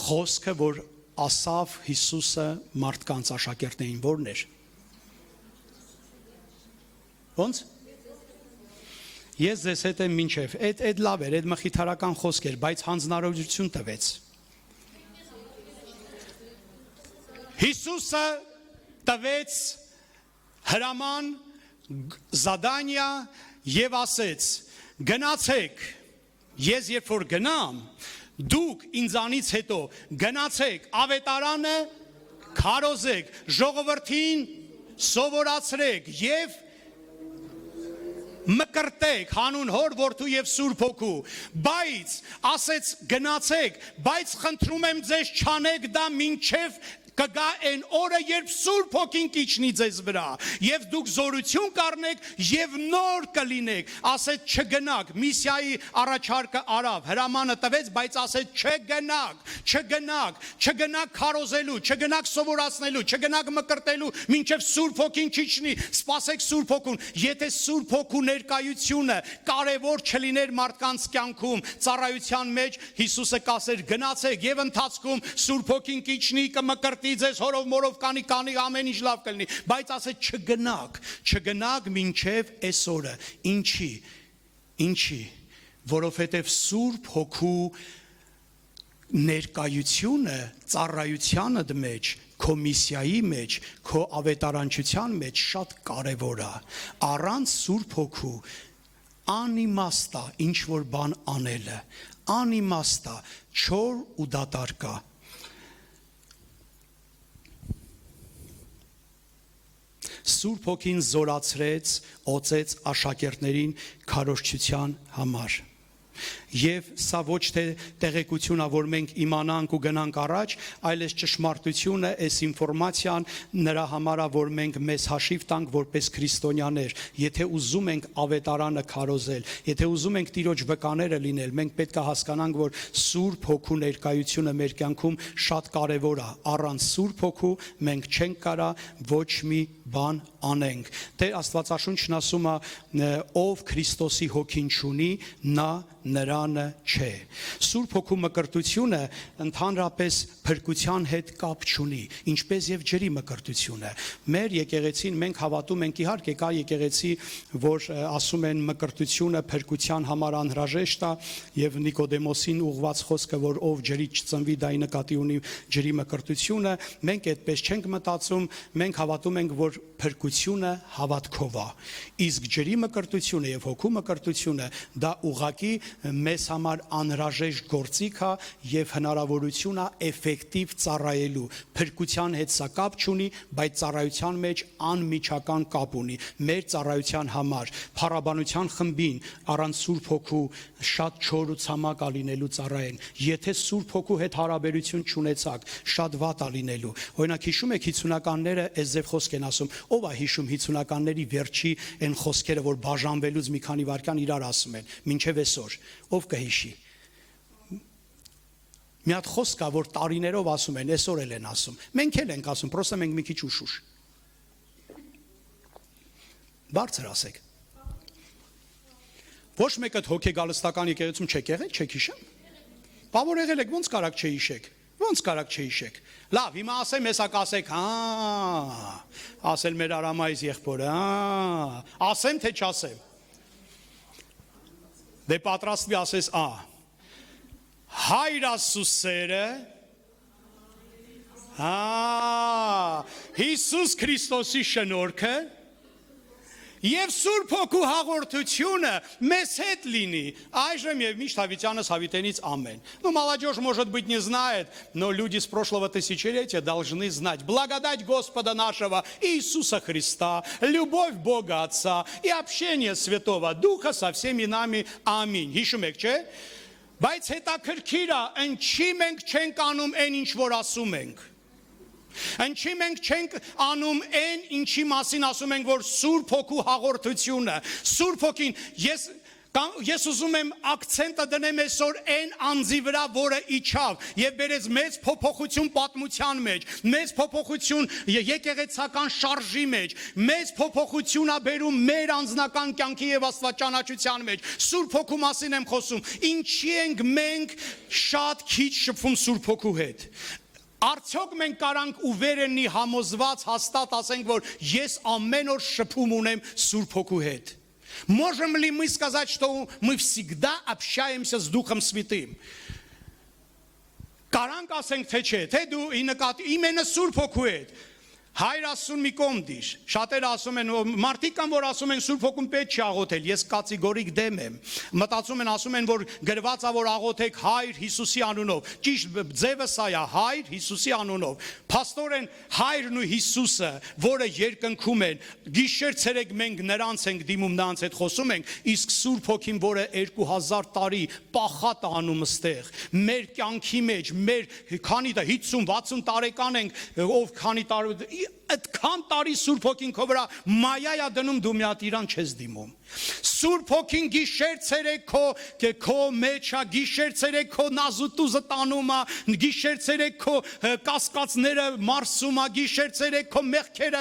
խոսքը որ ասավ Հիսուսը մարդկանց աշակերտներին որն էր։ Ոնց։ Ես ձեզ հետ եմ մինչև, այդ լավ էր, այդ մխիթարական խոսք էր, բայց հանձնարարություն տվեց։ Հիսուսը տվեց հրաման, զադանիա եւ ասեց. գնացեք, ես երբ որ գնամ, դուք ինձանից հետո գնացեք ավետարանը, քարոզեք, ժողովրդին սովորացրեք եւ մկրտեք հանուն հոր որդու եւ Սուրբ Հոգու, բայց ասեց գնացեք, բայց խնդրում եմ ձեզ չանեք դա մինչև կգա այն օրը, երբ Սուրբ Հոգին կիջնի ձեզ վրա, եւ դուք զորություն կառնեք եւ նոր կլինեք, ասեց չգնաք, միսիայի առաջարկը արավ, հրամանը տվեց, բայց ասեց չգնաք քարոզելու, չգնաք սովորացնելու, չգնաք մկրտելու, մինչև Սուրբ Հոգին չիջնի, սպասեք Սուրբ Հոգուն, եթե Սուրբ Հոգու ներկայությունը կարևոր չլիներ մարդկանց կյանքում, ծառայության մեջ Հիսուսը կասեր գնացեք եւ ընթացքում Սուրբ Հոգին կիջնի, կմկրտի ձեզ հորով մորով կանի ամեն ինչ լավ կլինի, բայց ասեց չգնաք մինչև այսօրը, ինչի, որովհետև Սուրբ Հոգու ներկայությունը ծառայությանը մեջ, քո միսիայի մեջ, քո ավետարանչության մեջ շատ կարևոր է, առանց Սուրբ Հոգու անիմաստ է ինչ որ բան անելը, անիմաստ է, չոր ու դատարկ է։ Սուրբ Հոգին զորացրեց, օծեց աշակերտներին քարոզչության համար։ Եվ սա ոչ թե տեղեկությունն է, որ մենք իմանանք ու գնանք առաջ, այլ այս ճշմարտությունը, այս ինֆորմացիան նրա համար է, որ մենք մեզ հաշիվ տանք որպես քրիստոնյաներ, եթե ուզում ենք ավետարանը քարոզել, եթե ուզում ենք Տիրոջ վկաները լինել, մենք պետք է հասկանանք, որ Սուրբ Հոգու ներկայությունը մեր կյանքում շատ կարևոր է, առանց Սուրբ Հոգու մենք չենք կարա ոչ մի բան անենք։ Տեր Աստվածաշունչն ասում է, ով Քրիստոսի հոգին չունի, նա նրանը չէ։ Սուրբ Հոգու մկրտությունը ընդհանրապես փրկության հետ կապ չունի, ինչպես եւ ջրի մկրտությունը։ Մեր եկեղեցին մենք հավատում ենք, իհարկե կա եկեղեցի, որ ասում են մկրտությունը փրկության համար անհրաժեշտ է, եւ Նիկոդեմոսին ուղված խոսքը, որ ով ջրից չծնվի, դա ի նկատի ունի ջրի մկրտությունը, մենք այդպես չենք մտածում, մենք հավատում ենք, որ փրկությունը հավատքով է։ Իսկ ջրի մկրտությունը եւ հոգու մկրտությունը դա ուղղակի մեզ համար անհրաժեշտ գործիք է եւ հնարավորություն է էֆեկտիվ ծառայելու։ Փրկության հետ սա կապ չունի, բայց ծառայության մեջ անմիջական կապ ունի։ Մեր ծառայության համար փառաբանության խմբին առանց Սուրբ Հոգու շատ չոր ու ցամաք է լինելու ծառայեն։ Եթե Սուրբ Հոգու հետ հարաբերություն չունեցաք, շատ վատ է լինելու։ Օրինակ հիշում եք 50-ականները այս ձև խոսք են ասում, ով է հիշում 50-ականների վերջի այն խոսքերը, որ բաժանվելուց մի քանի վայրկյան իրար ասում են, մինչև այսօր, ով կհիշի։ Մի հատ խոսք կա, որ տարիներով ասում են, այսօր էլ են ասում։ Մենք էլ ենք ասում, պրոստը մենք մի քիչ ուշուշ։ Բարձր ասեք։ Ոչ մեկը հոգեգալստական եկեղեցում չեք եղել, չեք հիշում։ Բա որ եղել եք, ոնց կարաք չհիշեք։ Ոնց կարաք չհիշեք։ Լավ, հիմա ասեմ, հեսա կասեք, ասել մեր Արամայից եղբորը, ասեմ թե չասեմ։ Դե պատրաստվի ասես, Հայր Աստծու սերը, Հիսուս Քրիստոսի շնորհքը եւ Սուրբ Հոգու հաղորդությունը մեզ հետ լինի այժմ եւ միշտ հավիտյանս հավիտենից ամեն. Ну, молодежь, может быть, не знает, но люди с прошлого тысячелетия должны знать. Благодать Господа нашего Иисуса Христа, любовь Бога Отца и общение Святого Духа со всеми нами. Ամին. Հիշում եք, չէ՞։ Բայց հետաքրքիր է, ինչի մենք չենք անում այն, ինչ որ ասում ենք։ Ինչի մենք չենք անում այն, ինչի մասին ասում ենք, որ Սուրբ Հոգու հաղորդությունը, Սուրբ Հոգին, ես ուզում եմ ակցենտը դնեմ այսօր այն անձի վրա, որը իջավ եւ բերեց մեծ փոփոխություն պատմության մեջ, մեծ փոփոխություն եկեղեցական շարժի մեջ, մեծ փոփոխություն է բերում մեր անձնական կյանքի եւ աստվածաճանաչության մեջ։ Սուրբ Հոգու մասին եմ խոսում։ Ինչի ենք մենք շատ քիչ շփվում Սուրբ Հոգու հետ։ Արդյոք մենք կարանք ու վերենի համոզված հաստատ ասենք, որ ես ամեն օր շփում ունեմ Սուրբ Հոգու հետ։ Можем ли мы сказать, что мы всегда общаемся с Духом Святым? Կարանք ասենք թե չէ, թե դու ի նկատի իմենը Սուրբ Հոգու հետ։ Հայր ասում մի կողմ դիր, շատերը ասում են, մարդիկ կան, որ ասում են Սուրբ Հոգուն պետք չի աղոթել, ես կատեգորիկ դեմ եմ, մտածում են, ասում են, որ գրված է, որ աղոթեք Հայր Հիսուսի անունով, ճիշտ ձևը սա է, Հայր Հիսուսի անունով, փաստորեն Հայրն ու Հիսուսը, որը երկնքում են, գիշեր ցերեկ մենք նրանց ենք դիմում, նրանց հետ խոսում ենք, իսկ Սուրբ Հոգին, որը 2000 տարի պախատ է անում ստեղ, մեր կյանքի մեջ, մեր քանի 50-60 տարեկան ենք, ով քանի տարի այդքան տարի Սուրբ Հոգին քո վրա մայա դնում, դու մի հատ իրան չես դիմում։ Սուրբ Հոգին գիշեր ցերեկ քո մեջ է, գիշեր ցերեկ քո նազուտուզը տանում է, գիշեր ցերեկ քո կասկածները մարսում է, գիշեր ցերեկ քո մեղքերը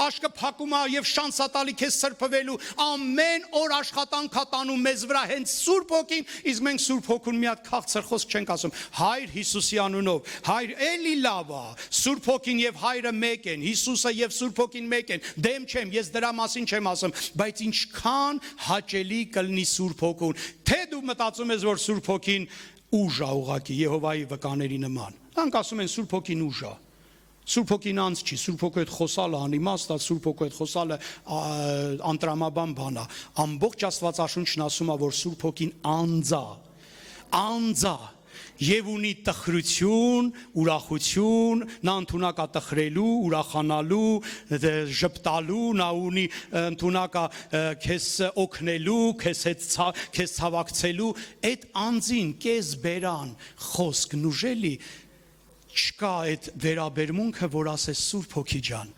աշկը փակում է եւ շանս է տալի քեզ սրբվելու, ամեն օր աշխատանք է տանում մեզ վրա հենց Սուրբ Հոգին, իսկ մենք Սուրբ Հոգուն մի հատ քաղցր խոսք չենք ասում, Հայր Հիսուսի անունով, Հայր էլի լավ է, Սուրբ Հոգին եւ Հայրը մեկ են, Հիսուսը եւ Սուրբ Հոգին մեկ են, դեմ չեմ, ես դրա մասին չեմ ասում, բայց ինչքան հաճելի կլինի Սուրբ Հոգուն, թե դու մտածում ես, որ Սուրբ Հոգին ուժ է ուղղակի Եհովայի վկաների նման, նրանք ասում են Սուրբ Հոգին ուժ է, Սուրբ Հոգին անձ չի, Սուրբ Հոգու հետ խոսալը անիմաստ է, Սուրբ Հոգու հետ խոսալը անտրամաբան բան է, ամբողջ Աստվածաշունչն ասում է, որ Սուրբ Հոգին անձ է, եւ ունի տխրություն, ուրախություն, նա ընդունակ է տխրելու, ուրախանալու, ժպտալու, նա ունի ընդունակ է քեզ օգնելու, քեզ ցավակցելու, այդ անձին կես բերան խոսք նուժելի չկա այդ վերաբերմունքը, որ ասես Սուրբ Հոգի ջան,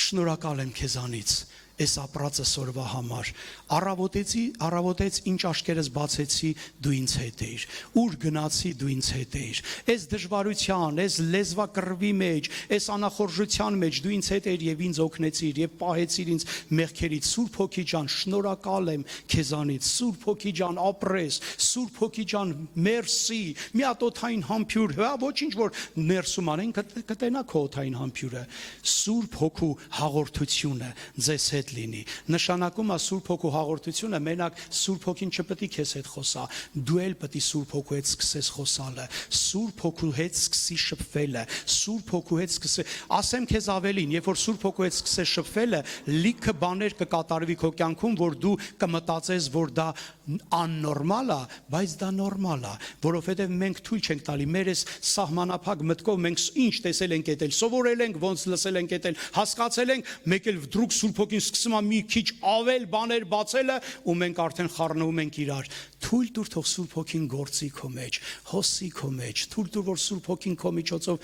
շնորհակալ եմ քեզանից այս ապրածը սորվա համար, առավոտեց ինչ աշկերս բացեցի, դու ինձ հետ էիր, ուր գնացի, դու ինձ հետ էիր, այս դժվարության, այս լեզվակռվի մեջ, այս անախորժության մեջ, դու ինձ հետ էիր եւ ինձ օգնեցիր եւ պահեցիր ինձ մեղքերից, Սուրբ Հոգի ջան, շնորհակալ եմ քեզանից, Սուրբ Հոգի ջան, ապրես, Սուրբ Հոգի ջան, մերսի, մի հատ օթային համբյուր, հա, ոչինչ որ ներսում անեն, կտենա քո օթային համբյուրը, Սուրբ Հոգու հաղորդությունը ձեզ հետ լինի, նշանակում է Սուրբ Հոգու հաղորդությունը, մենակ Սուրբ Հոգին չպետք է քեզ հետ խոսա, դու էլ պետք է Սուրբ Հոգու հետ սկսես խոսալը, Սուրբ Հոգու հետ սկսի շփվելը, Սուրբ Հոգու հետ սկսի, ասեմ քեզ ավելին, երբ որ Սուրբ Հոգու հետ սկսես շփվելը, լիքը բաներ կկատարվի քո կյանքում, որ դու կմտածես, որ դա աննորմալ է, բայց դա նորմալ է, որովհետև մենք թույլ չենք տալի, մեր այս սահմանափակ մտքով մենք ինչ տեսել ենք այդել, սովորել ենք, ոնց լսել ենք այդել, հասկացել ենք, մեկ էլ վդրուկ Սուրբ Հոգին սկսում է մի քիչ ավել բաներ բացելը ու մենք արդեն խառնվում ենք իրար, թույլ տուր թող Սուրբ Հոգին գործի քո մեջ, հոսի քո մեջ, թույլ տուր որ Սուրբ Հոգին քո միջոցով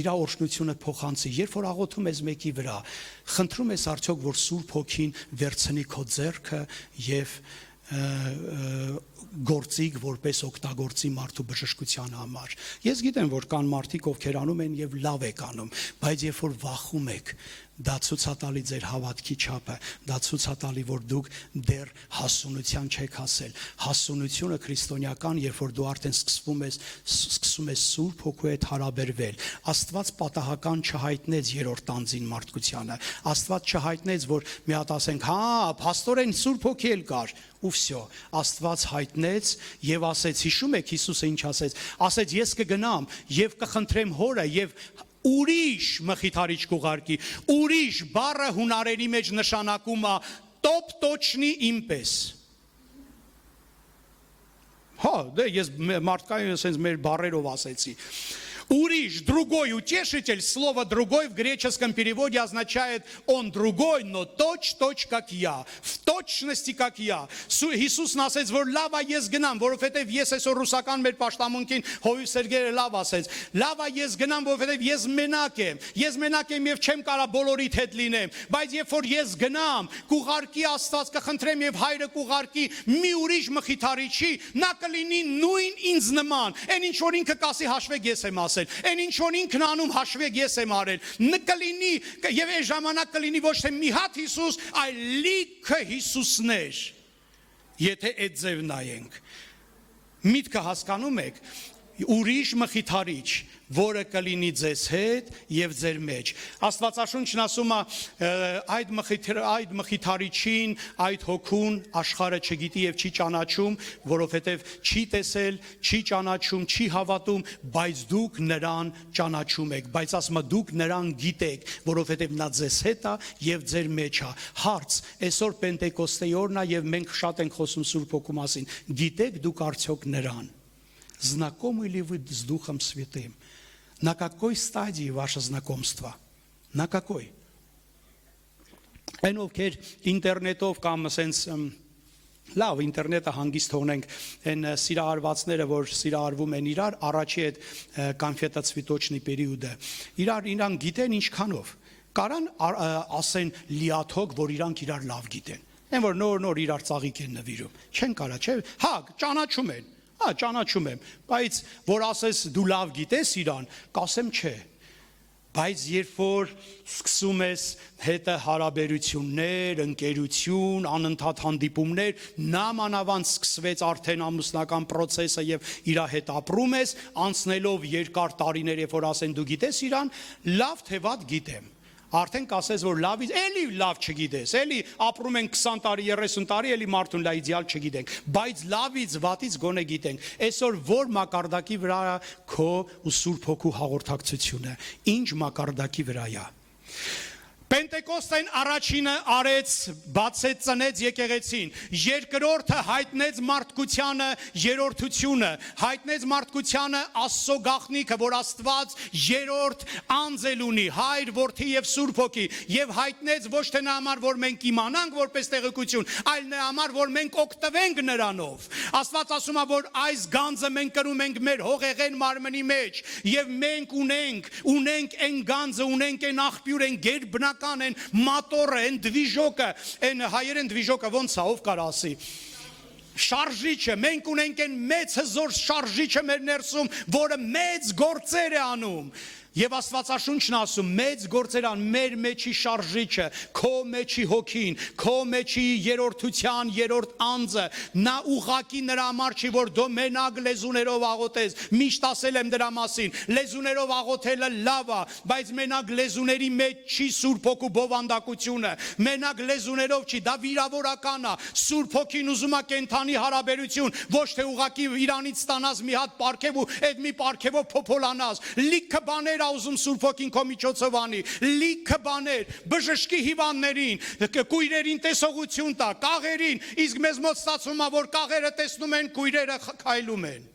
իր օրհնությունը փոխանցի, երբ որ աղոթում ես մեկի վրա, խնդրում ես արդյոք որ Սուրբ Հոգին վերցնի քո ձեռքը եւ գործիկ որպես օգտագործի մարդու բժշկության համար։ Ես գիտեմ, որ կան մարդիկ, ովքեր անում են եւ լավ եք անում, բայց երբ որ վախում եք, դա ցուցատալի ձեր հավատքի չափը, դա ցուցատալի, որ դուք դեռ հասունության չեք հասել։ Հասունությունը քրիստոնեական, երբ որ դու արդեն սկսում ես Սուրբ Հոգու հետ հարաբերվել։ Աստված պատահական չհայտնեց երրորդ անձին մարդկությանը։ Աստված չհայտնեց, որ մի հատ ասենք, հա, փաստորեն Սուրբ Հոգի էլ կար, ու վсё, Աստված հայտնեց եւ ասեց, հիշում եք Հիսուսը ինչ ասեց, ասեց ես կգնամ եւ կխնդրեմ Հորը եւ ուրիշ մխիթարիչ կուղարկի, ուրիշ բառը հունարենի մեջ նշանակում է տոպ տոչնի իմպես։ Հա, դե ես մարդկային ասենց մեր բառերով ասեցի։ Уриш, другой, утешитель, слово «другой» в греческом переводе означает «он другой, но точь-точь, как я», в точности, как я. Иисус ասեց, որ լավ է ես գնամ, որովհետև ես այսօր ռուսական մեր պաշտամունքին Հովիվ Սերգեյը լավ ասեց, լավ է ես գնամ, որովհետև ես մենակ եմ եւ չեմ կարա բոլորիդ հետ լինեմ, բայց երբ որ ես գնամ, կուղարկի Աստված, կխնդրեմ եւ Հայրը կուղարկի մի ուրիշ մխիթարիչի, նա կլինի նույն ինձ նման, այն ինչ որ ինքը կասի հաշվեք ես եմ ասել, այն ինչ որ ինքն անում հաշվեք ես եմ արել, կլինի եւ այս ժամանակ կլինի ոչ թե մի հատ Հիսուս, այլ լիքը Հիսուսներ, եթե այդ ձև նայենք, միտքը հասկանում եք, ուրիշ մխիթարիչ, որը կլինի ձեզ հետ եւ ձեր մեջ։ Աստվածաշունչն ասում է այդ մխիթարիչին, այդ հոգուն աշխարհը չգիտի եւ չի ճանաչում, որովհետեւ չի տեսել, չի ճանաչում, չի հավատում, բայց դուք նրան ճանաչում եք, բայց ասում է դուք նրան գիտեք, որովհետեւ նա ձեզ հետ է եւ ձեր մեջ է։ Հարց, այսօր Պենտեկոստեի օրն է եւ մենք շատ ենք խոսում Սուրբ Հոգու մասին։ Գիտեք դուք արդյոք նրան? Знакомы ли вы с Духом Святым? На какой стадии ваше знакомство? На какой? Այն ովքեր ինտերնետով կամ ասենց լավ ինտերնետը հանգիստ թողնենք այն սիրահարվածները, որ սիրահարվում են իրար, առաջի այդ կոնֆետա цветочный периода, իրան գիտեն ինչքանով, կարան ասեն լիաթոք, որ իրանք իրար լավ գիտեն, այն որ նոր իրար ծաղիկ են նվիրում, չեն կարա, չէ, հա, ճանաչում են, ճանաչում եմ, բայց որ ասես դու լավ գիտես իրան, կասեմ չէ, բայց երբ որ սկսում ես հետը հարաբերություններ, ընկերություն, անընդհատ հանդիպումներ, նամանավանդ սկսվեց արդեն ամուսնական process-ը եւ իր հետ ապրում ես, անցնելով երկար տարիներ, երբ որ ասեն դու գիտես իրան, լավ թե վատ գիտեմ։ Արդեն կասես, որ լավից, էլի լավ չգիտես, էլի ապրում ենք 20 տարի, 30 տարի, էլի մարդուն լա իդեալ չգիտենք, բայց լավից, վատից գոնե գիտենք, այսօր որ մակարդակի վրա քո ու Սուրբ Հոգու հաղորդակցությունը, ինչ մակարդակի վրա է։ Պենտեկոստեն առաջինը արեց, բացեց, ծնեց եկեղեցին, երկրորդը հայտնեց մարդկությանը երրորդությունը, հայտնեց մարդկությանը Աստծո գաղտնիքը, որ Աստված երրորդ անձել ունի, Հայր, Որդի եւ Սուրբ Հոգի, եւ հայտնեց ոչ թե նա համար, որ մենք իմանանք որպես տեղեկություն, այլ նա համար, որ մենք օգտվենք նրանով։ Աստված ասում է, որ այս գանձը մենք կրում ենք մեր հողեղեն մարմնի մեջ, եւ մենք ունենք այն գանձը, ունենք այն աղբյուր, այն գերբնակ են մատորը, են դվիժոկը, են հայերեն դվիժոկը ոնց է, ով կար ասի, շարժիչը, մենք ունենք են մեծ հզոր շարժիչը մեր ներսում, որը մեծ գործեր է անում, եւ Աստվածաշունչն ասում, մեծ գործեր ան մեր մեջի շարժիչը, քո մեջի հոգին, քո մեջի երրորդության երրորդ անձը, նա ուղակի նրա համար չի, որ դու մենակ լեզուներով աղոթես, միշտ ասել եմ դրա մասին, լեզուներով աղոթելը լավ է, բայց մենակ լեզուների մեջ չի Սուրբ Հոգու բովանդակությունը, մենակ լեզուներով չի, դա վիրավորական է, Սուրբ Հոգին ուզում է կենթանի հարաբերություն, ոչ թե ուղակի իրանից ստանաս մի հատ պարգև ու այդ մի պարգևով փոփոլանաս, լիքը բաներ ուզում Սուրբ Հոգին քո միջոցով անի, լիքը բաներ, բժշկի հիվանդներին, կույրերին տեսողություն տա, կաղերին, իսկ մեզ մոտ ստացվում է, որ կաղերը տեսնում են, կույրերը քայլում են։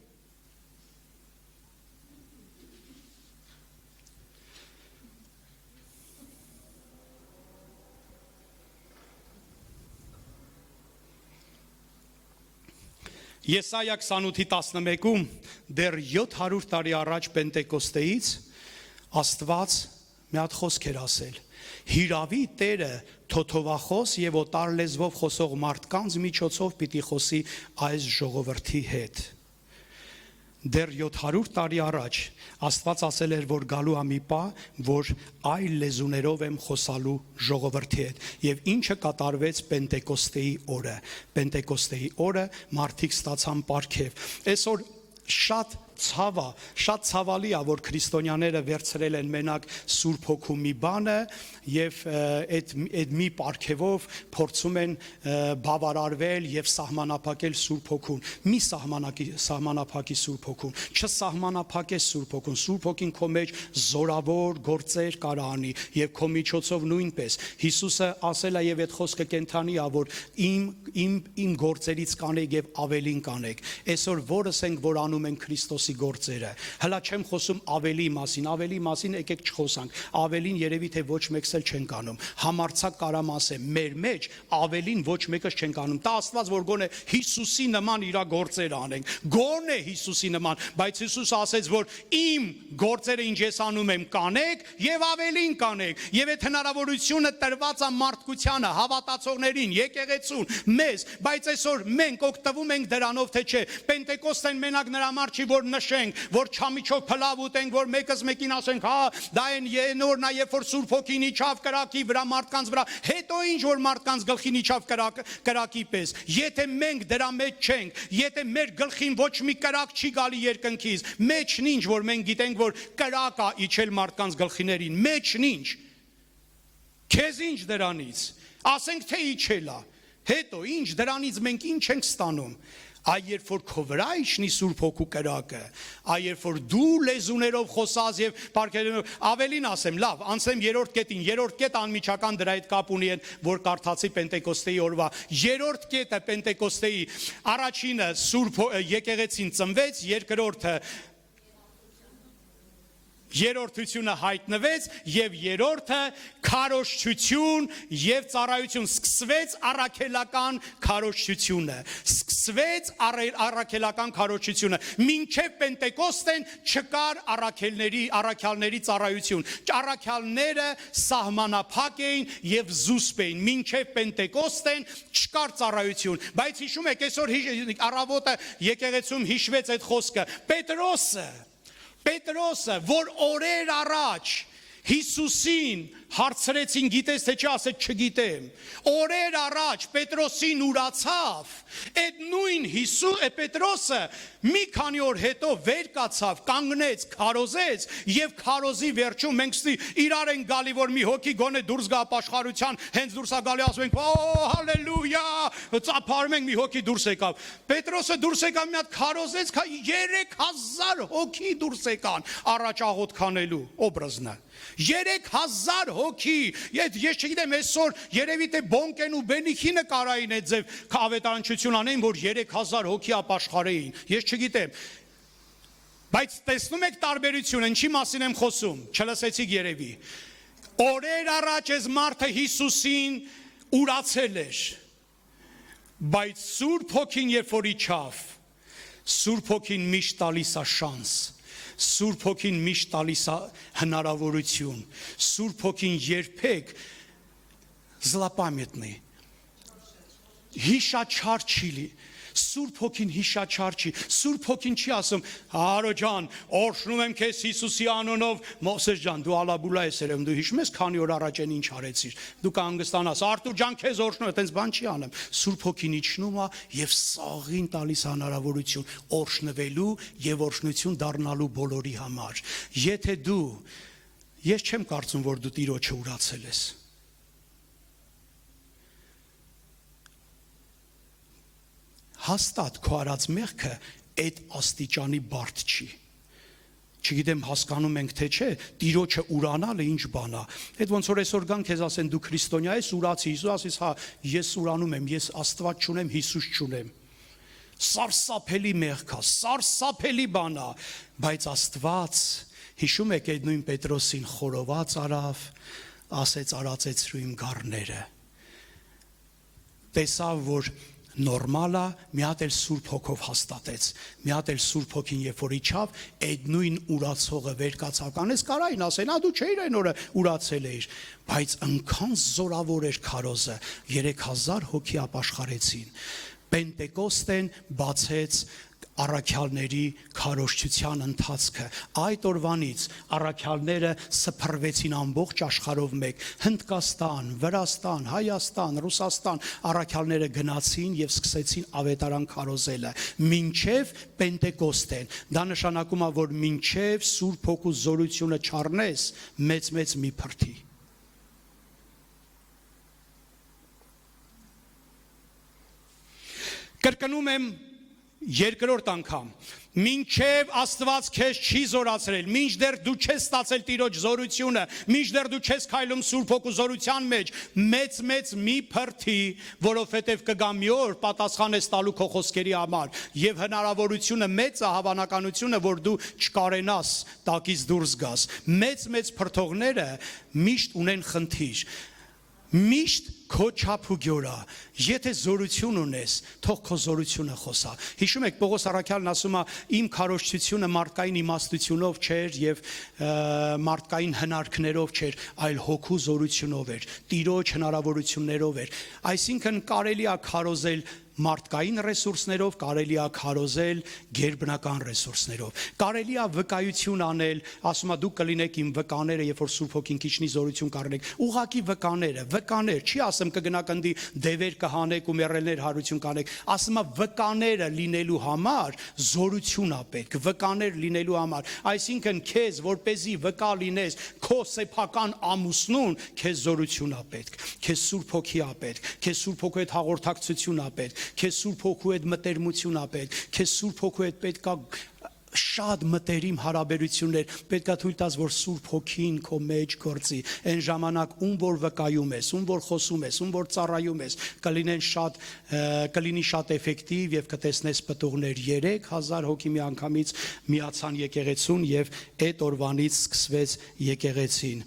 Եսայա 28:11-ում դեռ 700 տարի առաջ Պենտեկոստեից Աստված մի հատ խոսք էր ասել. Հիրավի Տերը թոթովախոս եւ օտար լեզվով խոսող մարդկանց միջոցով պիտի խոսի այս ժողովրդի հետ։ Դեռ 700 տարի առաջ Աստված ասել էր, որ գալու է մի պահ, որ այլ լեզուներով եմ խոսալու ժողովրդի հետ։ Եվ ինչը կատարվեց Պենտեկոստեի օրը։ Պենտեկոստեի օրը մարդիկ ստացան պարգև։ Այսօր շատ ցավալի է, որ քրիստոնյաները վերցրել են մենակ Սուրբ Հոգու մի բանը եւ այդ մի պարգևով փորձում են բավարարվել եւ սահմանափակել Սուրբ Հոգուն։ Մի սահմանափակի Սուրբ Հոգուն, չսահմանափակես Սուրբ Հոգուն։ Սուրբ Հոգին քո մեջ զորավոր գործեր կարա անի եւ քո միջոցով նույնպես։ Հիսուսը ասել է եւ այդ խոսքը կենթանի է, որ իմ գործերից կանեք եւ ավելին կանեք։ Այսօր որս ենք, որ անում են Քրիստոսի գործերը։ Հլա չեմ խոսում ավելի մասին եկեք չխոսանք, ավելին երևի թե ոչ մեկս էլ չենք անում, համարձակ կարամ ասեմ, մեր մեջ ավելին ոչ մեկս չենք անում, տա Աստված, որ գոնե Հիսուսի նման իր գործերը անենք, գոնե Հիսուսի նման, բայց Հիսուսը ասեց, որ իմ գործերը ինչ ես անում եմ կանեք եւ ավելին կանեք, եւ այդ հնարավորությունը տրված է մարդկությանը, հավատացողներին, եկեղեցուն, մեզ, բայց այսօր մենք օգտվում ենք դրանով թե չէ։ Պենտեկոստեն մենակ նրա համար չի, որ նշենք, որ չամիջով փլավ ուտենք, որ մեկս մեկին ասենք, հա, դա են նորնա, երբ որ Սուրբ Հոգին իջավ կրակի վրա մարդկանց վրա, հետո ինչ որ մարդկանց գլխին իջավ կրակի պես։ Եթե մենք դրա մեջ չենք, եթե մեր գլխին ոչ մի կրակ չի գալի երկնքից, մեջն ինչ որ մենք գիտենք, որ կրակ է իջել մարդկանց գլխիներին, մեջն ինչ։ Քեզ ինչ դրանից։ Ասենք թե իջել է։ Հետո ինչ դրանից մենք ինչ ենք ստանում։ Այ երբ որ քո վրա իջնի Սուրբ Հոգու կրակը, այ երբ որ դու լեզուներով խոսած եւ պարգևելով, ավելին ասեմ, լավ, անցեմ երրորդ կետին, երրորդ կետը անմիջական դրա հետ կապ ունի են, որ կարդացի Պենտեկոստեի օրվա։ Երրորդ կետը Պենտեկոստեի առաջինը Սուրբ եկեղեցին ծնվեց, երկրորդը երրորդությունը հայտնվեց եւ երրորդը քարոզչություն եւ ծառայություն սկսվեց առաքելական քարոզչությունը սկսվեց առաքելական քարոզչությունը մինչեւ Պենտեկոստեն չկար առաքյալների ծառայություն առաքյալները սահմանափակ էին եւ զուսպ էին մինչեւ Պենտեկոստեն չկար ծառայություն բայց հիշում եք այսօր առավոտը եկեղեցում հիշվեց այդ խոսքը Պետրոսը, որ օրեր առաջ Հիսուսին հարցրեցին, գիտես թե չի, ասեց չգիտեմ։ Օրեր առաջ Պետրոսին ուրացավ, այդ նույն Պետրոսը մի քանի օր հետո վեր կացավ, կանգնեց, քարոզեց եւ քարոզի վերջում մենք իրար են գալի, որ մի հոգի գոնե դուրս գա ապաշխարության, հենց դուրս է գալի, ասում ենք, օ, հալելույա, ծափարում ենք մի հոգի դուրս եկավ։ Պետրոսը դուրս եկավ, մի հատ քարոզեց, 3000 հոգի դուրս եկան առաջ աղոթ քանելու օբրազնը։ 3000 հոգի, ես չգիտեմ այսօր երևի թե բոնկեն ու բենիքինը կարային այդ ձև ավետարանչություն անեն, որ 3000 հոգի ապաշխարեին, ես չգիտեմ, բայց տեսնում եք տարբերությունը, ինչի մասին եմ խոսում, չլսեցիք երևի, օրեր առաջ այս մարդը Հիսուսին ուրացել էր, բայց Սուրբ Հոգին երբ որ իջավ, Սուրբ Հոգին միշտ տալիս է շանս, Սուրբ Հոգին միշտ տալիս է հնարավորություն, Սուրբ Հոգին երբեք զլապամետնի, հիշաչար չի լի, Սուրբ Հոգին հիշաչար չի, Սուրբ Հոգին չի ասում, Հարո ջան, օրհնում եմ քեզ Հիսուսի անունով, Մովսես ջան, դու ալաբուլա ես երևում, դու հիշում ես քանի օր առաջ են ինչ արեցիր, դու կհանգստանաս, Արտուր ջան, քեզ օրհնում եմ, այտենց բան չի անեմ, Սուրբ Հոգին իջնում է եւ սաղին տալիս հնարավորություն օրհնվելու եւ օրհնություն դառնալու բոլորի համար։ Եթե դու, ես չեմ կարծում, որ դու Տիրոջը ուրացել ես։ Հաստատ քո արած մեղքը այդ աստիճանի բարդ չի։ Չգիտեմ հասկանում ենք թե չէ, Տիրոջը ուրանալը ինչ բան է։ Այդ ոնց որ այսօր գան քեզ ասեն դու քրիստոնյա ես, ուրացի, Հիսուս ասես, հա, ես ուրանում եմ, ես Աստված չունեմ, Հիսուս չունեմ։ Սարսափելի մեղք է, սարսափելի բան է, բայց Աստված, հիշում եք այդ նույն Պետրոսին խորոված արավ, ասեց արածեցրու իմ գառները։ Տեսավ, որ նորմալ է, մի հատ էլ Սուրբ Հոգով հաստատեց, մի հատ էլ Սուրբ Հոգին երբ որ իջավ, այդ նույն ուրացողը վեր կացավ, կանես կարային ասեն, դու չէիր այն օրը ուրացել էիր, բայց այնքան զորավոր էր քարոզը, 3000 հոգի ապաշխարեցին, Պենտեկոստեն բացեց առաքյալների քարոզչության ընթացքը, այդ օրվանից առաքյալները սփռվեցին ամբողջ աշխարհով մեկ, Հնդկաստան, Վրաստան, Հայաստան, Ռուսաստան, առաքյալները գնացին եւ սկսեցին ավետարան քարոզելը, մինչեւ Պենտեկոստեն, դա նշանակում է, որ մինչեւ Սուրբ Հոգու զորությունը չառնես, մեծ մի փրթի։ Կրկնում եմ երկրորդ անգամ, մինչև Աստված քեզ չի զորացրել, մինչդեռ դու չես ստացել Տիրոջ զորությունը, մինչդեռ դու չես քայլում Սուրբ Հոգու զորության մեջ, մեծ մի փրթի, որովհետև կգա մի օր պատասխան ես տալու քո խոսքերի համար, եւ հնարավորությունը մեծ է, հավանականությունը, որ դու չկարենաս տակից դուրս գաս։ Մեծ փրթողները միշտ ունեն խնդիր։ Միշտ քո չափու գյորա, եթե զորություն ունես, թող քո զորությունը խոսա։ Հիշում եք Պողոս առաքյալն ասում է, իմ քարոզչությունը մարդկային իմաստությունով չէր եւ մարդկային հնարքներով չէր, այլ հոգու զորությունով էր, Տիրոջ հնարավորություններով էր։ Այսինքն կարելի է քարոզել մարդկային ռեսուրսներով, կարելի է քարոզել գերբնական ռեսուրսներով։ Կարելի է վկայություն անել, ասում է դուք կլինեք իմ վկաները, երբ որ Սուրբ Հոգին քիչնի զորություն կառնեք։ Ուղղակի վկաներ, չի ասում կգնակնդի դևեր կհանեք ու մեռելներ հարություն կանեք, ասում է վկաները լինելու համար զորություն է պետք, վկաներ լինելու համար, այսինքն քեզ որպեսզի վկա լինես քո սեփական ամուսնուն, քեզ զորություն է պետք, քեզ Սուրբ Հոգի է պետք, քեզ Սուրբ Հոգու հետ հաղորդակցություն է պետք, քեզ Սուրբ Հոգու հետ մտերմություն է պետք, քեզ Սուրբ Հոգու հետ պետք է շատ մտերիմ հարաբերություններ, պետք է թույլ տաս, որ Սուրբ Հոգին քո մեջ գործի, այն ժամանակ ում որ վկայում ես, ում որ խոսում ես, ում որ ծառայում ես, կլինի շատ էֆեկտիվ եւ կտեսնես պտուղներ։ 3000 հոգի միանգամից միացան եկեղեցուն եւ այդ օրվանից սկսվեց եկեղեցին։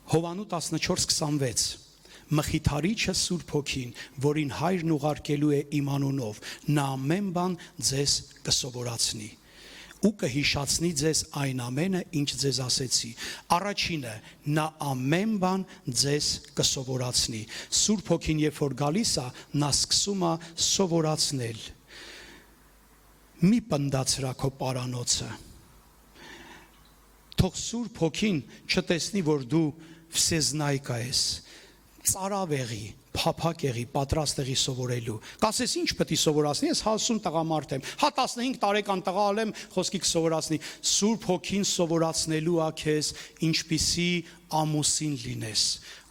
Հովանու 14:26 Մխիթարիչը Սուրբ Հոգին, որին Հայրն ուղարկելու է իմ անունով, նա ամեն բան ձեզ կսովորացնի ու կհիշացնի ձեզ այն ամենը, ինչ ձեզ ասեցի։ Առաջինը, նա ամեն բան ձեզ կսովորացնի։ Սուրբ Հոգին երբ որ գալիս է, նա սկսում է սովորացնել։ Մի պնդացրա քո պարանոցը։ Թող Սուրբ Հոգին չտեսնի, որ դու վսեզնայկա ես, ծարավեղի, փափակ եղի, պատրաստ եղի սովորելու։ Կասես ինչ պետք է սովորացնի, ես 50 տղամարդ եմ, 15 տարեկան տղա ալեմ, խոսքի կսովորացնի։ Սուրբ Հոգին սովորացնելու է քեզ ինչպիսի ամուսին լինես,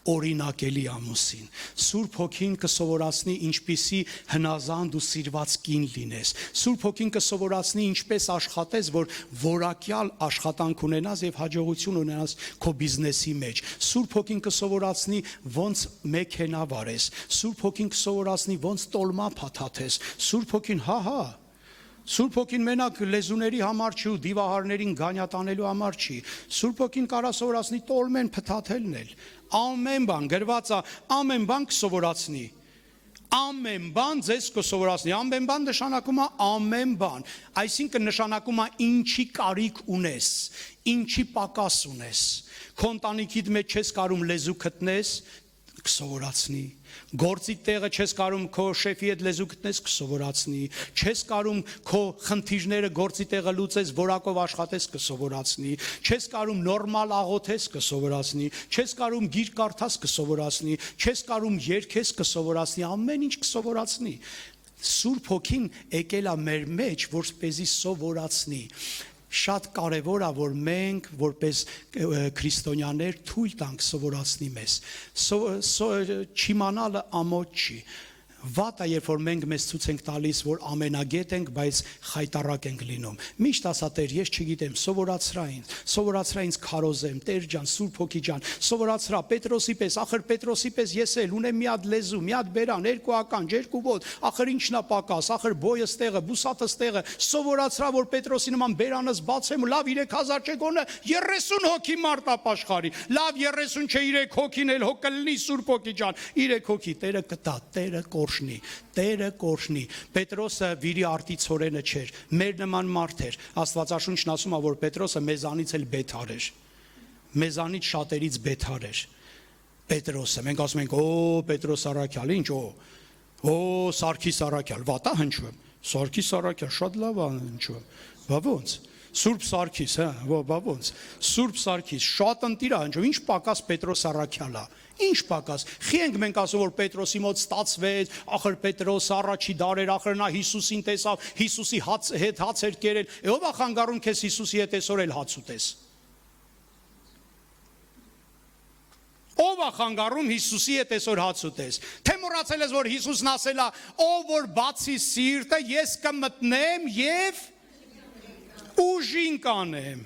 օրինակելի ամուսին։ Սուրբ Հոգին կսովորացնի ինչպիսի հնազանդ ու սիրված կին լինես։ Սուրբ Հոգին կսովորացնի ինչպես աշխատես, որ որակյալ աշխատանք ունենաս եւ հաջողություն ունենաս քո բիզնեսի մեջ։ Սուրբ Հոգին կսովորացնի ոնց մեքենա վարես։ Սուրբ Հոգին կսովորացնի ոնց տոլմա փաթաթես։ Սուրբ Հոգին Սուրբ Հոգին մենակ լեզուների համար չի ու դիվահարներին գանյատանելու համար չի։ Սուրբ Հոգին կարա սովորացնի տոլմեն փթաթելն էլ։ Ամեն բան գրված է, ամեն բան կսովորացնի։ Ամեն բան ձեզ կսովորացնի։ Ամեն բան նշանակում է ամեն բան։ Այսինքն նշանակում է ինչի կարիք ունես, ինչի պակաս ունես։ Քո ընտանիքիդ մեջ չես կարում լեզու գտնես, կսովորացնի։ Գործի տեղը չես կարում քո շեֆի հետ լեզու գտնես, կսովորացնի։ Չես կարում քո խնդիրները գործի տեղը լուծես, որակով աշխատես, կսովորացնի։ Չես կարում նորմալ աղոթես, կսովորացնի։ Չես կարում գիրք կարդաս, կսովորացնի։ Չես կարում երգես, կսովորացնի, ամեն ինչ կսովորացնի։ Սուրբ Հոգին եկել է մեր մեջ, որպեսզի սովորացնի։ Շատ կարևոր է, որ մենք որպես քրիստոնյաներ թույլ տանք սովորացնի մեզ։ Չիմանալը ամոթ չի։ Վատ է, երբ որ մենք մեզ ցույց ենք տալիս, որ ամենագետ ենք, բայց խայտառակ ենք լինում։ Միշտ ասա Տեր, ես չգիտեմ, սովորացրա ինձ քարոզեմ, Տեր ջան, Սուրբ Հոգի ջան, սովորացրա Պետրոսի պես, ախր Պետրոսի պես ես էլ ունեմ մի հատ լեզու, մի հատ բերան, երկու ականջ, երկու ոտ, ախր ինչն է պակաս, ախր բոյս տեղը, բուսատս տեղը, սովորացրա, որ Պետրոսի նման բերանս բացեմ, լավ 3000 չէ գոնե 30 հոգի մարդ ապաշխարի, լավ 30 չէ 3 հոգին էլ հոգ կլինի Սուրբ Հոգի ջան, 3 հոգի, Տերը կտա, Տերը Տերը կորշնի։ Պետրոսը վիրի արտիցորենը չէր, մեր նման մարդ էր։ Աստվածաշունչն ասում է, որ Պետրոսը մեզանից էլ բեթար էր, մեզանից շատերից բեթար էր։ Պետրոսը, մենք ասում ենք, Պետրոս Առաքյալ, ինչ, Սարգիս Առաքյալ, վատա հնչում, Սարգիս Առաքյալ, շատ լավ է հնչում, բա ոնց, Սուրբ Սարգիս, բա ոնց, Սուրբ Սարգիս, շատ ընտիր է հնչում, ինչ պակաս Պետրոս Առաքյալ է։ Ինչ պակաս, խի ենք մենք ասում, որ Պետրոսի մոտ ստացվեց, ախր Պետրոսը առաջի դարեր, ախր նա Հիսուսին տեսավ, Հիսուսի հետ հաց էր կերել, ով է խանգարում քեզ Հիսուսի հետ այսօր էլ հաց ուտես։ Ով է խանգարում Հիսուսի հետ այսօր հաց ուտես։ Թե մոռացել ես, որ Հիսուսն ասել է, ով որ բացի սիրտը, ես կմտնեմ եւ ուժին կանեմ։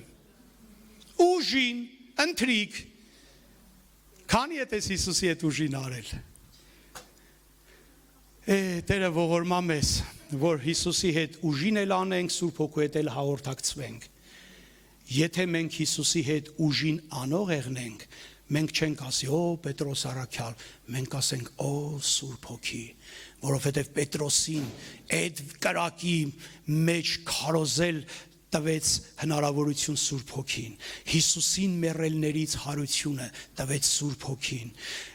Ուժին, ընթրիք։ Քանի հետ ես Հիսուսի հետ ուժին արել։ Տերը ողորմա մեզ, որ Հիսուսի հետ ուժին էլ անենք, Սուրբ Հոգու հետ էլ հաղորդակցվենք։ Եթե մենք Հիսուսի հետ ուժին անող եղնենք, մենք չենք ասի, Պետրոս Առաքյալ, մենք ասենք, Սուրբ Հոգի, որովհետև Պետրոսին այդ կրակի մեջ քարոզել տվեց հնարավորություն Սուրբ Հոգին։ Հիսուսին մեռելներից հարությունը տվեց Սուրբ Հոգին։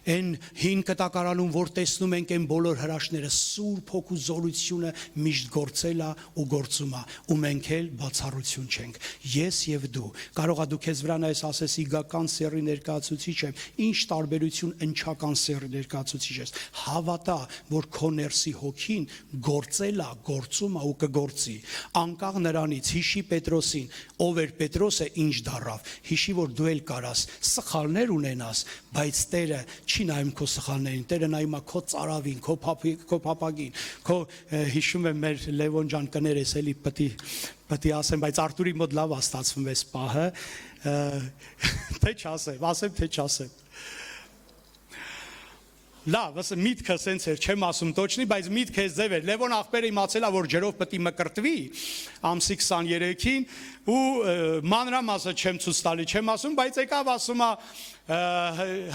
Այն հին կտակարանում, որ տեսնում ենք այն բոլոր հրաշները, Սուրբ Հոգու զորությունը միշտ գործել է ու գործում է, ու մենք էլ բացառություն չենք։ Ես եւ դու կարող է դու քեզ վրա նայես, ասես իգական սեռի ներկայացուցիչ եմ, ինչ տարբերություն ընչական սեռի ներկայացուցիչ ես։ Հավատա, որ քո ներսի Հոգին գործել է, գործում է ու կգործի։ Անկախ նրանից հիշի Պետրոսին, ով էր Պետրոսը, ինչ դառավ։ Հիշի, որ դու էլ կարաս սխալներ ունենաս, բայց Տերը չի նայում քո սխալներին, Տերը նայում է քո ծարավին, քո փափագին, քո հիշում եմ մեր Լևոն ջան կներես էլի պետք է ասեմ, բայց Արտուրի մոտ լավ է ստացվում այս պահը, թե չասեմ, թե չասեմ։ Լավ, ասեմ միտքը սենց էր, չեմ ասում տոչնի, բայց միտքը այս ձև էր։ Լևոն աղբերը իմացել է, որ ջրով պետք է մկրտվի ամսի 23-ին ու մանրամասը չեմ ցույց տալի, չեմ ասում, բայց եկավ ասում է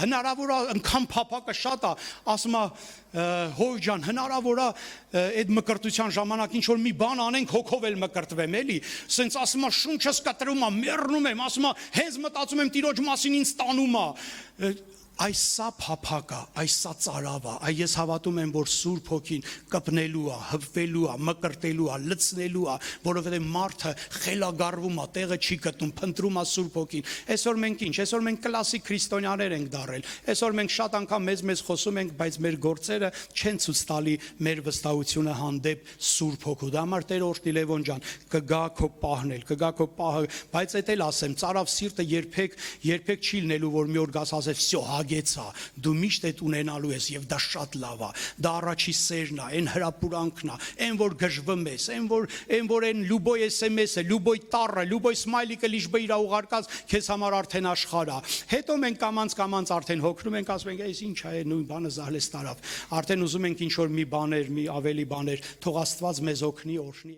հնարավոր է անգամ փափակը շատ է, ասում է հոյ ջան, հնարավոր է այդ մկրտության ժամանակ ինչ որ մի բան անենք, հոգով էլ մկրտվեմ էլի, սենց ասում է շունչս կտրում է, մեռնում եմ, ասում է հենց մտածում եմ տիրոջ մասին ինձ տանում է։ Այս սա փափակա, այս սա ծարավ է, այ ես հավատում եմ, որ Սուրբ Հոգին կպնելու է, հպվելու է, մկրտելու է, լցնելու է, որովհետև մարդը խելագարվում է, տեղը չի գտնում, փնտրում է Սուրբ Հոգին։ Այսօր մենք ինչ, այսօր մենք կլասիկ քրիստոնյաներ ենք դառել։ Այսօր մենք շատ անգամ մեզ խոսում ենք, բայց մեր գործերը չեն ցույց տալի մեր վստահությունը հանդեպ Սուրբ Հոգու։ Դա համար Տեր օրհնի Լևոն ջան, կգա քո պահն էլ, կգա քո պահը, բայց էդ էլ ասեմ, ծարավ սիրտը երբեք չի լինելու, որ մի օր գաս ասես, «Всё, հագեցա», դու միշտ այդ ունենալու ես եւ դա շատ լավ է, դա առաջի սերն է, այն հրապուրանքն է, այն որ գժվում ես, այն լուբոյ SMS-ը, լուբոյ տառը, լուբոյ սմայլիկը լիժբը իր ուղարկած քեզ համար արդեն աշխարհ է։ Հետո մենք կամանց արդեն հոգնում ենք, ասում ենք, «Այս ինչ է, նույն բանը զահլես տարավ»։ Արդեն ուզում ենք ինչ որ մի բաներ, մի ավելի բաներ, թող Աստված մեզ օգնի, օրհնի։